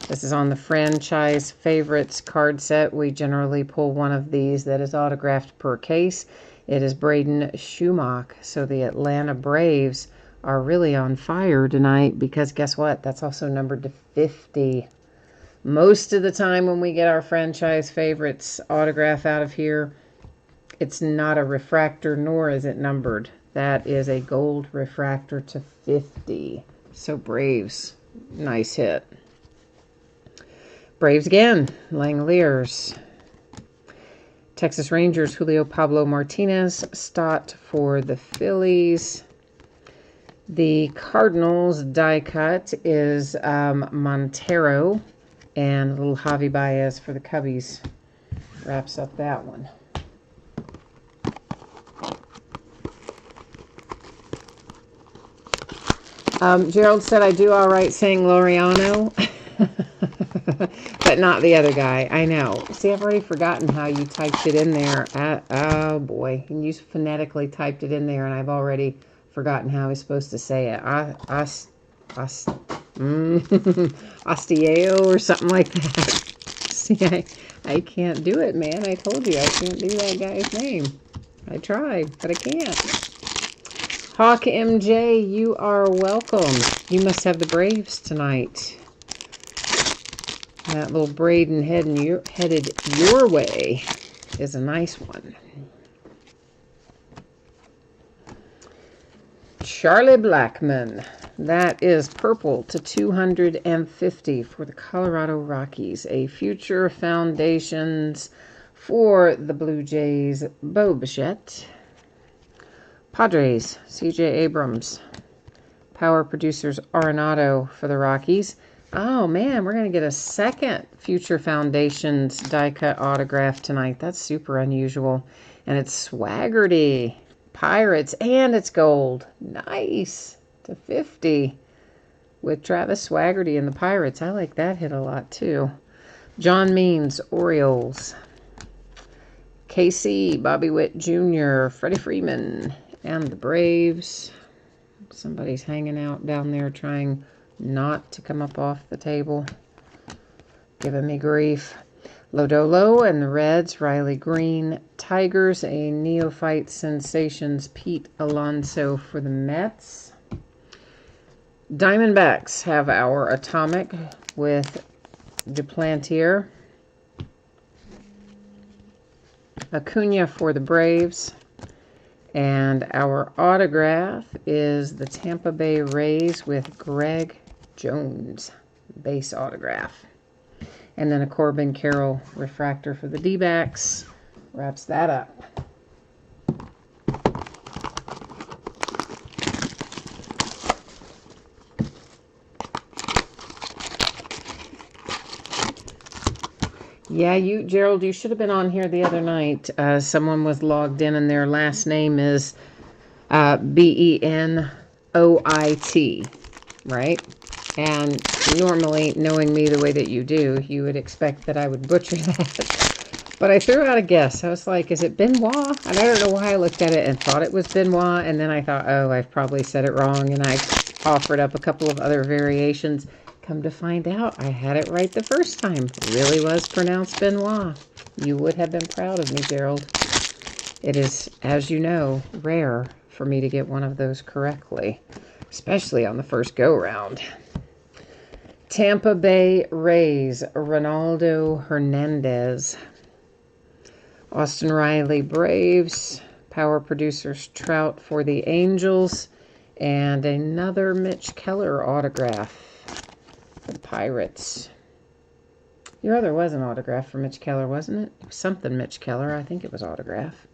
[SPEAKER 1] This is on the franchise favorites card set. We generally pull one of these that is autographed per case. It is Braden Schumacher. So the Atlanta Braves are really on fire tonight because guess what? That's also numbered to 50. Most of the time when we get our franchise favorites autograph out of here, it's not a refractor nor is it numbered. That is a gold refractor to 50. So Braves, nice hit. Braves again, Langoliers. Texas Rangers, Julio Pablo Martinez. Stott for the Phillies. The Cardinals die cut is Montero. And a little Javi Baez for the Cubbies. Wraps up that one. Gerald said I do all right saying Laureano. But not the other guy. I know. See, I've already forgotten how you typed it in there. Oh, boy. And you phonetically typed it in there, and I've already forgotten how I was supposed to say it. Osteo or something like that. See, I can't do it, man. I told you I can't do that guy's name. I tried, but I can't. Hawk MJ, you are welcome. You must have the Braves tonight. That little Braden headed your way is a nice one. Charlie Blackmon. That is purple to 250 for the Colorado Rockies. A Future Foundations for the Blue Jays, Bo Bichette. Padres, C.J. Abrams. Power Producers Arenado for the Rockies. Oh, man, we're going to get a second Future Foundations die-cut autograph tonight. That's super unusual. And it's Swaggerty. Pirates, and it's gold. Nice. To 50. With Travis Swaggerty and the Pirates. I like that hit a lot, too. John Means, Orioles. KC, Bobby Witt Jr., Freddie Freeman, and the Braves. Somebody's hanging out down there trying not to come up off the table. Giving me grief. Lodolo and the Reds, Riley Green. Tigers, a neophyte sensations, Pete Alonso for the Mets. Diamondbacks have our Atomic with Duplantier. Acuna for the Braves. And our autograph is the Tampa Bay Rays with Greg Jones, base autograph. And then a Corbin Carroll refractor for the D-backs. Wraps that up. Yeah, Gerald, you should have been on here the other night. Someone was logged in and their last name is Benoit, right? And normally, knowing me the way that you do, you would expect that I would butcher that. But I threw out a guess. I was like, is it Benoit? And I don't know why I looked at it and thought it was Benoit. And then I thought, oh, I've probably said it wrong. And I offered up a couple of other variations. come to find out, I had it right the first time. It really was pronounced Benoit. You would have been proud of me, Gerald. It is, as you know, rare for me to get one of those correctly, especially on the first go-round. Tampa Bay Rays, Ronaldo Hernandez. Austin Riley, Braves. Power producers, Trout for the Angels. And another Mitch Keller autograph for the Pirates. Your other was an autograph for Mitch Keller, wasn't it? It was something Mitch Keller. I think it was autograph.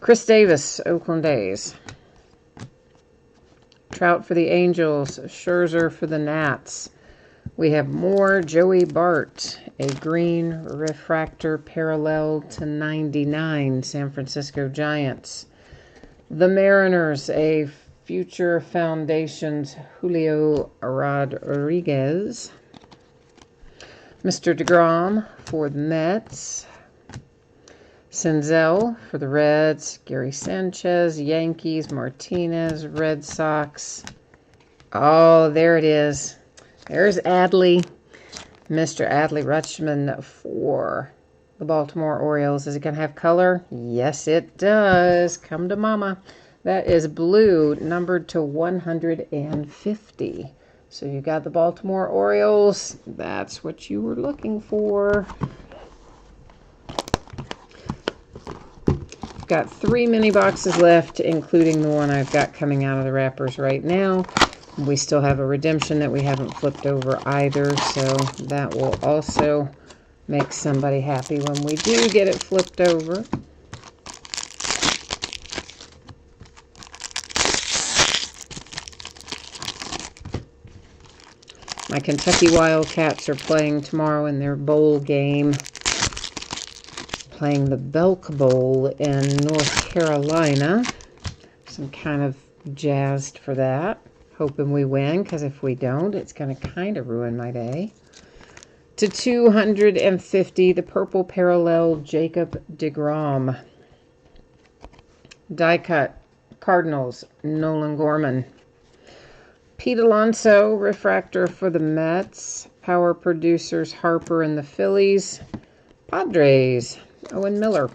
[SPEAKER 1] Chris Davis, Oakland A's. Trout for the Angels. Scherzer for the Nats. We have more Joey Bart, a green refractor parallel to 99, San Francisco Giants. The Mariners, a Future Foundations, Julio Rodriguez. Mr. DeGrom for the Mets. Senzel for the Reds. Gary Sanchez, Yankees. Martinez, Red Sox. Oh, there it is. There's Adley. Mr. Adley Rutschman for the Baltimore Orioles. Is it going to have color? Yes, it does. Come to mama. That is blue, numbered to 150. So you got the Baltimore Orioles. That's what you were looking for. Got 3 mini boxes left, including the one I've got coming out of the wrappers right now. We still have a redemption that we haven't flipped over either, so that will also make somebody happy when we do get it flipped over. My Kentucky Wildcats are playing tomorrow in their bowl game. Playing the Belk Bowl in North Carolina. So I'm kind of jazzed for that. Hoping we win, because if we don't, it's going to kind of ruin my day. To 250, the purple parallel Jacob deGrom. Die cut, Cardinals, Nolan Gorman. Pete Alonso, refractor for the Mets. Power producers, Harper and the Phillies. Padres, Owen Miller.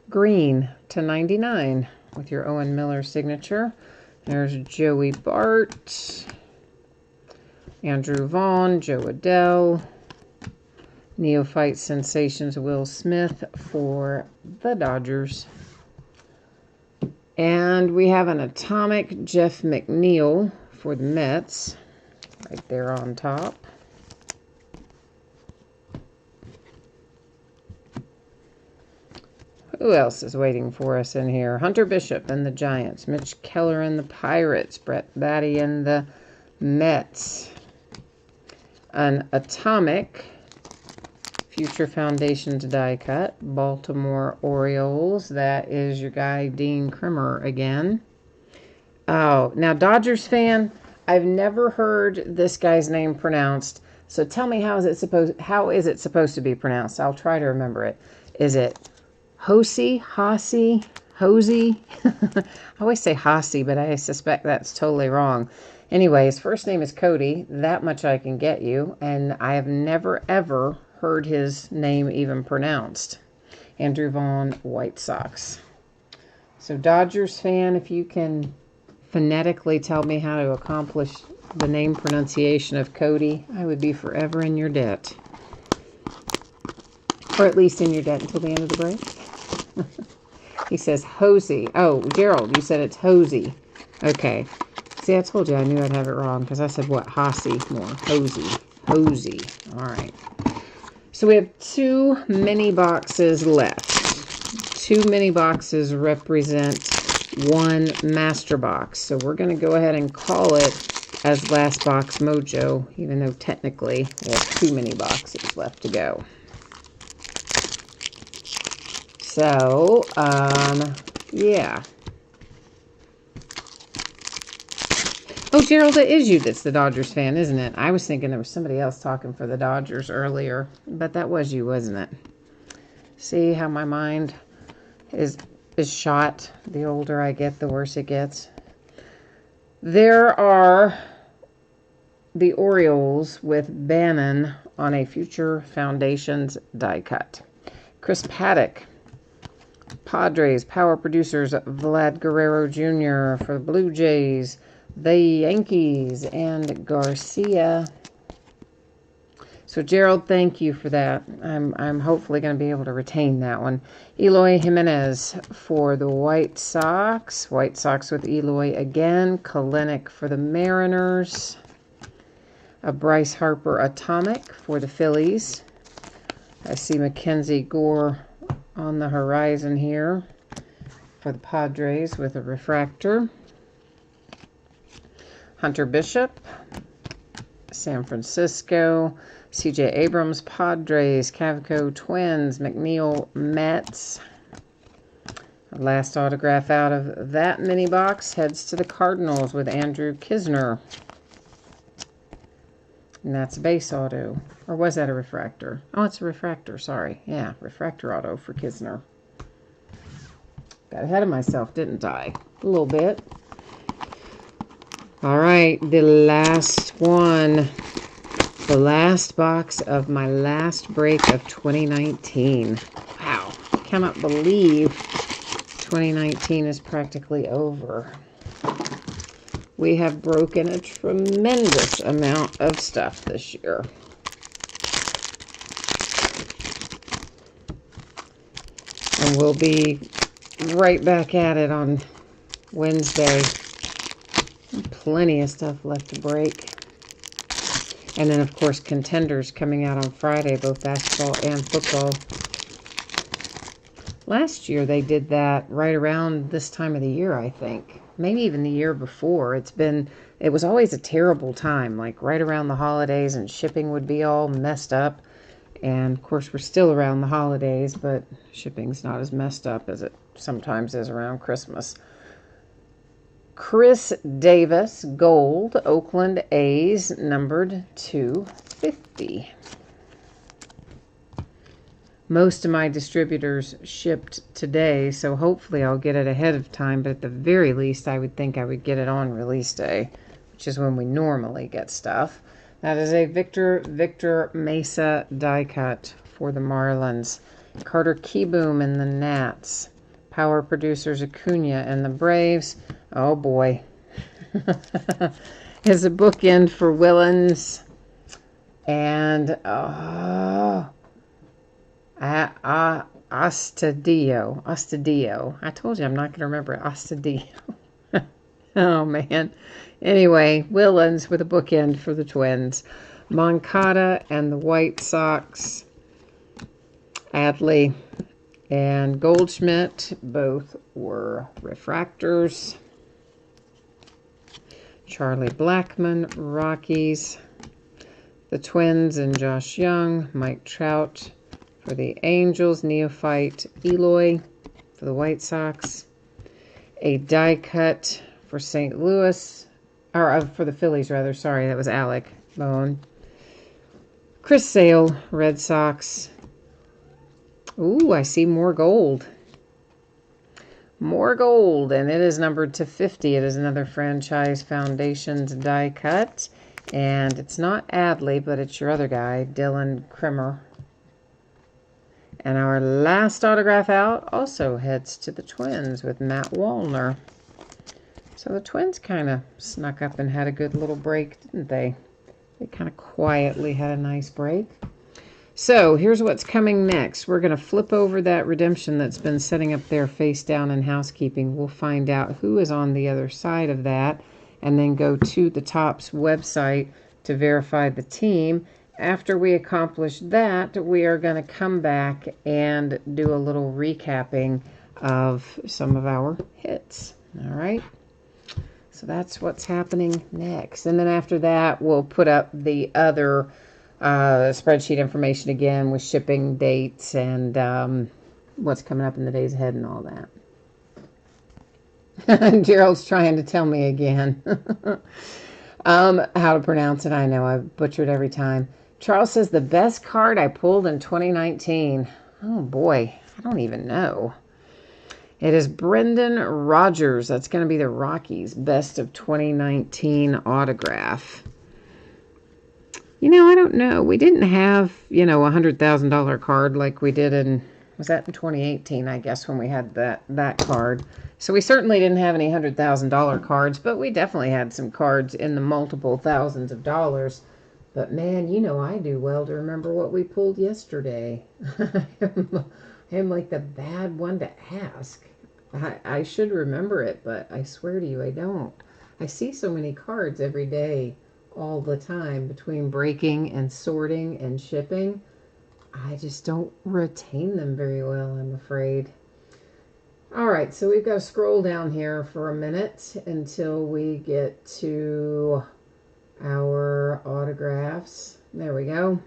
[SPEAKER 1] Green to 99 with your Owen Miller signature. There's Joey Bart. Andrew Vaughn, Joe Adell. Neophyte Sensations, Will Smith for the Dodgers. And we have an Atomic Jeff McNeil for the Mets, right there on top. Who else is waiting for us in here? Hunter Bishop and the Giants. Mitch Keller and the Pirates. Brett Batty and the Mets. An Atomic Future Foundations die cut. Baltimore Orioles. That is your guy, Dean Krimmer, again. Oh, now Dodgers fan, I've never heard this guy's name pronounced. So tell me, how is it supposed to be pronounced? I'll try to remember it. Is it Hosey? Hosey? Hosey? I always say Hosey, but I suspect that's totally wrong. Anyway, his first name is Cody. That much I can get you. And I have never, ever heard his name even pronounced. Andrew Vaughn, White Sox. So Dodgers fan, if you can phonetically tell me how to accomplish the name pronunciation of Cody, I would be forever in your debt. Or at least in your debt until the end of the break. He says Hosey. Oh, Gerald, you said it's Hosey. Okay. See, I told you I knew I'd have it wrong because I said what? Hosey more. Hosey. Hosey. All right. So we have 2 mini boxes left. 2 mini boxes represent 1 master box. So we're going to go ahead and call it as Last Box Mojo, even though technically we have 2 mini boxes left to go. So, yeah. Oh, Gerald, it is you that's the Dodgers fan, isn't it? I was thinking there was somebody else talking for the Dodgers earlier, but that was you, wasn't it? See how my mind is shot? The older I get, the worse it gets. There are the Orioles with Bannon on a Future Foundations die cut. Chris Paddock, Padres, power producers, Vlad Guerrero Jr. for the Blue Jays, the Yankees, and Garcia. So, Gerald, thank you for that. I'm hopefully going to be able to retain that one. Eloy Jimenez for the White Sox. White Sox with Eloy again. Kalenic for the Mariners. A Bryce Harper Atomic for the Phillies. I see Mackenzie Gore on the horizon here for the Padres with a refractor. Hunter Bishop, San Francisco. C.J. Abrams, Padres. Cavco, Twins. McNeil, Mets. Last autograph out of that mini box heads to the Cardinals with Andrew Kisner. And that's a base auto. Or was that a refractor? Oh, it's a refractor, sorry. Yeah, refractor auto for Kisner. Got ahead of myself, didn't I? A little bit. All right, the last one. The last box of my last break of 2019. Wow, I cannot believe 2019 is practically over. We have broken a tremendous amount of stuff this year. And we'll be right back at it on Wednesday. Plenty of stuff left to break. And then, of course, Contenders coming out on Friday, both basketball and football. Last year, they did that right around this time of the year, I think. Maybe even the year before. It was always a terrible time, like right around the holidays, and shipping would be all messed up. And, of course, we're still around the holidays, but shipping's not as messed up as it sometimes is around Christmas. Chris Davis, gold, Oakland A's, numbered 250. Most of my distributors shipped today, so hopefully I'll get it ahead of time, but at the very least I would think I would get it on release day, which is when we normally get stuff. That is a Victor Mesa die cut for the Marlins. Carter Kieboom and the Nats. Power producers Acuna and the Braves. Oh boy. Is a bookend for Willens. And Astudillo. I told you I'm not going to remember Astudillo. Oh man. Anyway, Willens with a bookend for the Twins. Moncada and the White Sox. Adley and Goldschmidt, both were refractors. Charlie Blackmon, Rockies. The Twins and Josh Young. Mike Trout for the Angels. Neophyte Eloy for the White Sox. A die cut for St. Louis. Or for the Phillies, rather. Sorry, that was Alec Bowen. Chris Sale, Red Sox. Ooh, I see more gold. More gold, and it is numbered to 50. It is another Franchise Foundations die cut. And it's not Adley, but it's your other guy, Dylan Krimmer. And our last autograph out also heads to the Twins with Matt Wallner. So the Twins kind of snuck up and had a good little break, didn't they? They kind of quietly had a nice break. So here's what's coming next. We're going to flip over that redemption that's been sitting up there face down in housekeeping. We'll find out who is on the other side of that and then go to the Topps website to verify the team. After we accomplish that, we are going to come back and do a little recapping of some of our hits. All right. So that's what's happening next. And then after that, we'll put up the other spreadsheet information again with shipping dates and what's coming up in the days ahead and all that. Gerald's trying to tell me again how to pronounce it. I know I've butchered every time. Charles says the best card I pulled in 2019. Oh boy, I don't even know. It is Brendan Rodgers. That's going to be the Rockies' best of 2019 autograph. I don't know. We didn't have, a $100,000 card like we did was that in 2018, I guess, when we had that card. So we certainly didn't have any $100,000 cards, but we definitely had some cards in the multiple thousands of dollars. But man, I do well to remember what we pulled yesterday. I'm like the bad one to ask. I should remember it, but I swear to you, I don't. I see so many cards every day, all the time, between breaking and sorting and shipping. I just don't retain them very well, I'm afraid. All right, so we've got to scroll down here for a minute until we get to our autographs. There we go.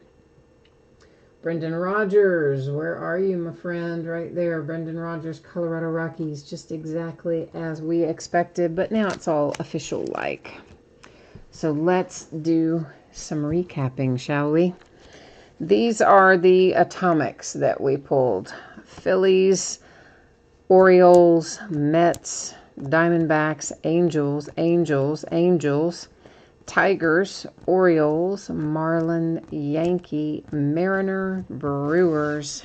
[SPEAKER 1] Brendan Rodgers, where are you, my friend? Right there, Brendan Rodgers, Colorado Rockies, just exactly as we expected, but now it's all official-like. So let's do some recapping, shall we? These are the atomics that we pulled. Phillies, Orioles, Mets, Diamondbacks, Angels, Tigers, Orioles, Marlin, Yankee, Mariner, Brewers.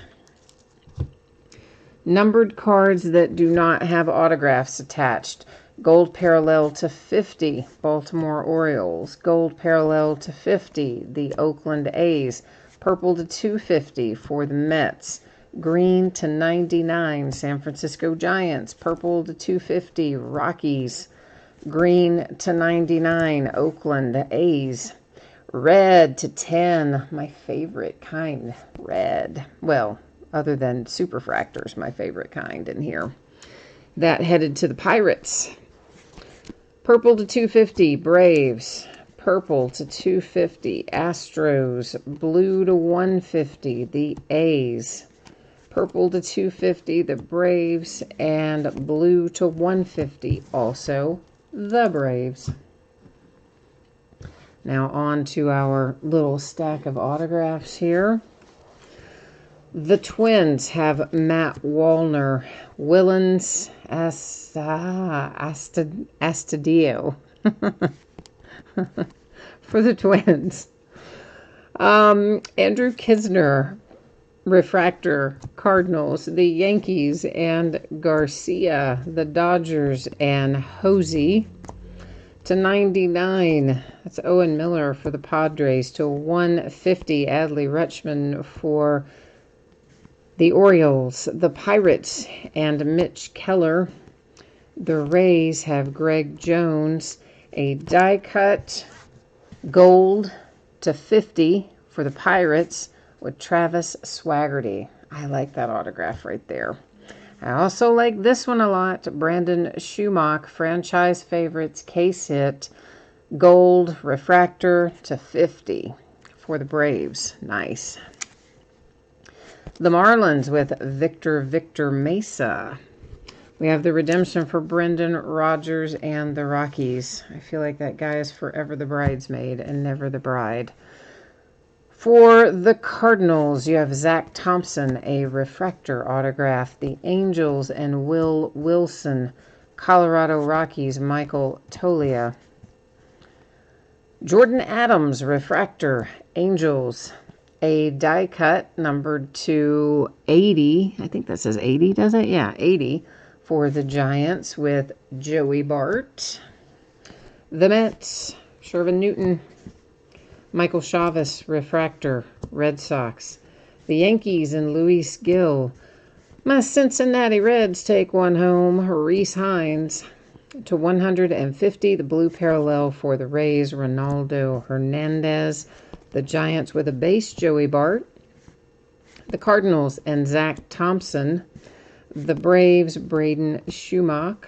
[SPEAKER 1] Numbered cards that do not have autographs attached. Gold parallel to 50, Baltimore Orioles. Gold parallel to 50, the Oakland A's. Purple to 250 for the Mets. Green to 99, San Francisco Giants. Purple to 250, Rockies. Green to 99, Oakland A's. Red to 10, my favorite kind, red. Well, other than superfractors, my favorite kind in here. That headed to the Pirates. Purple to 250, Braves. Purple to 250, Astros. Blue to 150, the A's. Purple to 250, the Braves. And blue to 150, also the Braves. Now on to our little stack of autographs here. The Twins have Matt Wallner, Willens Astudillo for the Twins. Andrew Kisner, refractor, Cardinals. The Yankees and Garcia, the Dodgers, and Hosey. To 99, that's Owen Miller for the Padres. To 150, Adley Rutschman for the Orioles. The Pirates and Mitch Keller. The Rays have Greg Jones. A die cut gold to 50 for the Pirates with Travis Swaggerty. I like that autograph right there. I also like this one a lot. Brandon Schumach, franchise favorites, case hit, gold refractor to 50 for the Braves. Nice. The Marlins with Victor Mesa. We have the redemption for Brendan Rodgers and the Rockies. I feel like that guy is forever the bridesmaid and never the bride. For the Cardinals, you have Zach Thompson, a refractor autograph. The Angels and Will Wilson. Colorado Rockies, Michael Tolia. Jordan Adams, refractor, Angels. A die cut numbered to 80. I think that says 80, does it? Yeah, 80 for the Giants with Joey Bart. The Mets, Shervin Newton. Michael Chavis, refractor, Red Sox. The Yankees and Luis Gil. My Cincinnati Reds take one home. Reese Hines. To 150, the blue parallel for the Rays, Ronaldo Hernandez. The Giants with a base, Joey Bart. The Cardinals and Zach Thompson. The Braves, Braden Schumach.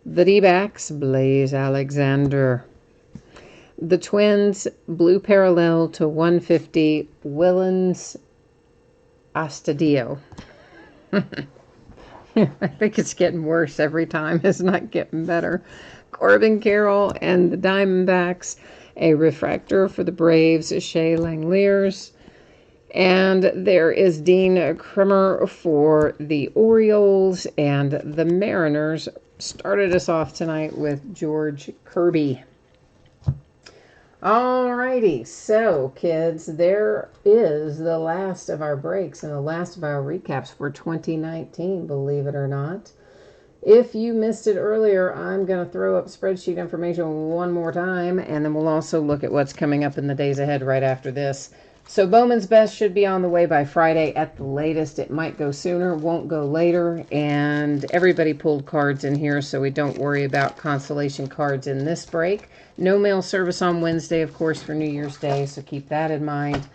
[SPEAKER 1] The D-backs, Blaze Alexander. The Twins, blue parallel to 150, Willens Astudillo. I think it's getting worse every time. It's not getting better. Corbin Carroll and the Diamondbacks. A refractor for the Braves, Shea Langeliers. And there is Dean Krimmer for the Orioles, and the Mariners started us off tonight with George Kirby. Alrighty, so kids, there is the last of our breaks and the last of our recaps for 2019, believe it or not. If you missed it earlier, I'm going to throw up spreadsheet information one more time, and then we'll also look at what's coming up in the days ahead right after this. So Bowman's Best should be on the way by Friday at the latest. It might go sooner, won't go later, and everybody pulled cards in here, so we don't worry about consolation cards in this break. No mail service on Wednesday, of course, for New Year's Day, so keep that in mind.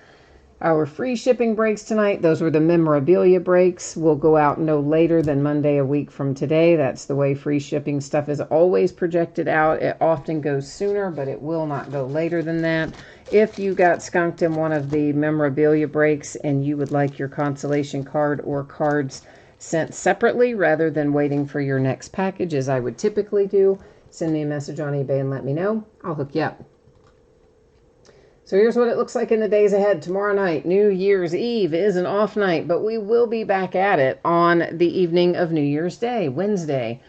[SPEAKER 1] Our free shipping breaks tonight, those were the memorabilia breaks, will go out no later than Monday a week from today. That's the way free shipping stuff is always projected out. It often goes sooner, but it will not go later than that. If you got skunked in one of the memorabilia breaks and you would like your consolation card or cards sent separately rather than waiting for your next package, as I would typically do, send me a message on eBay and let me know. I'll hook you up. So here's what it looks like in the days ahead. Tomorrow night, New Year's Eve, is an off night, but we will be back at it on the evening of New Year's Day, Wednesday.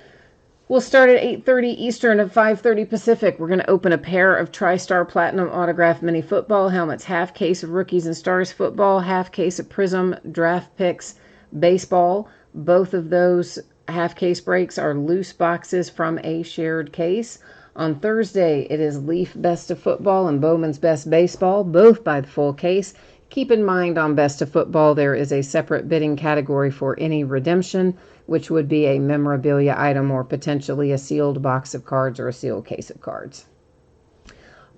[SPEAKER 1] We'll start at 8:30 Eastern and 5:30 Pacific. We're going to open a pair of TriStar Platinum Autograph Mini Football helmets, half case of Rookies and Stars Football, half case of Prism Draft Picks Baseball. Both of those half case breaks are loose boxes from a shared case. On Thursday, it is Leaf Best of Football and Bowman's Best Baseball, both by the full case. Keep in mind on Best of Football, there is a separate bidding category for any redemption, which would be a memorabilia item or potentially a sealed box of cards or a sealed case of cards.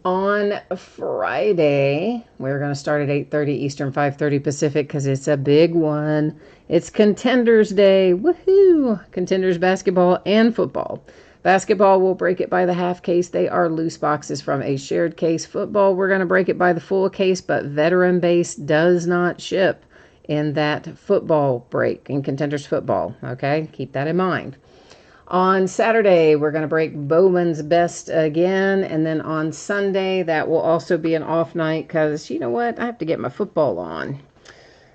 [SPEAKER 1] On Friday, we're going to start at 8:30 Eastern, 5:30 Pacific, because it's a big one. It's Contenders Day. Woohoo! Contenders basketball and football. Basketball, we'll break it by the half case. They are loose boxes from a shared case. Football, we're going to break it by the full case, but veteran base does not ship in that football break, in Contenders football. Okay, keep that in mind. On Saturday, we're going to break Bowman's Best again. And then on Sunday, that will also be an off night because, you know what, I have to get my football on.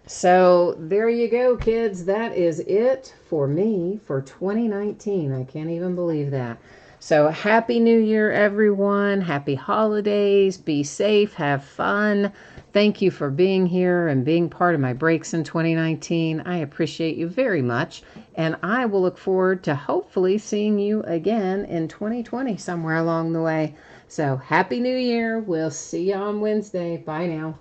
[SPEAKER 1] So there you go, kids. That is it for me for 2019. I can't even believe that. So happy New Year, everyone. Happy holidays. Be safe. Have fun. Thank you for being here and being part of my breaks in 2019. I appreciate you very much. And I will look forward to hopefully seeing you again in 2020 somewhere along the way. So happy New Year. We'll see you on Wednesday. Bye now.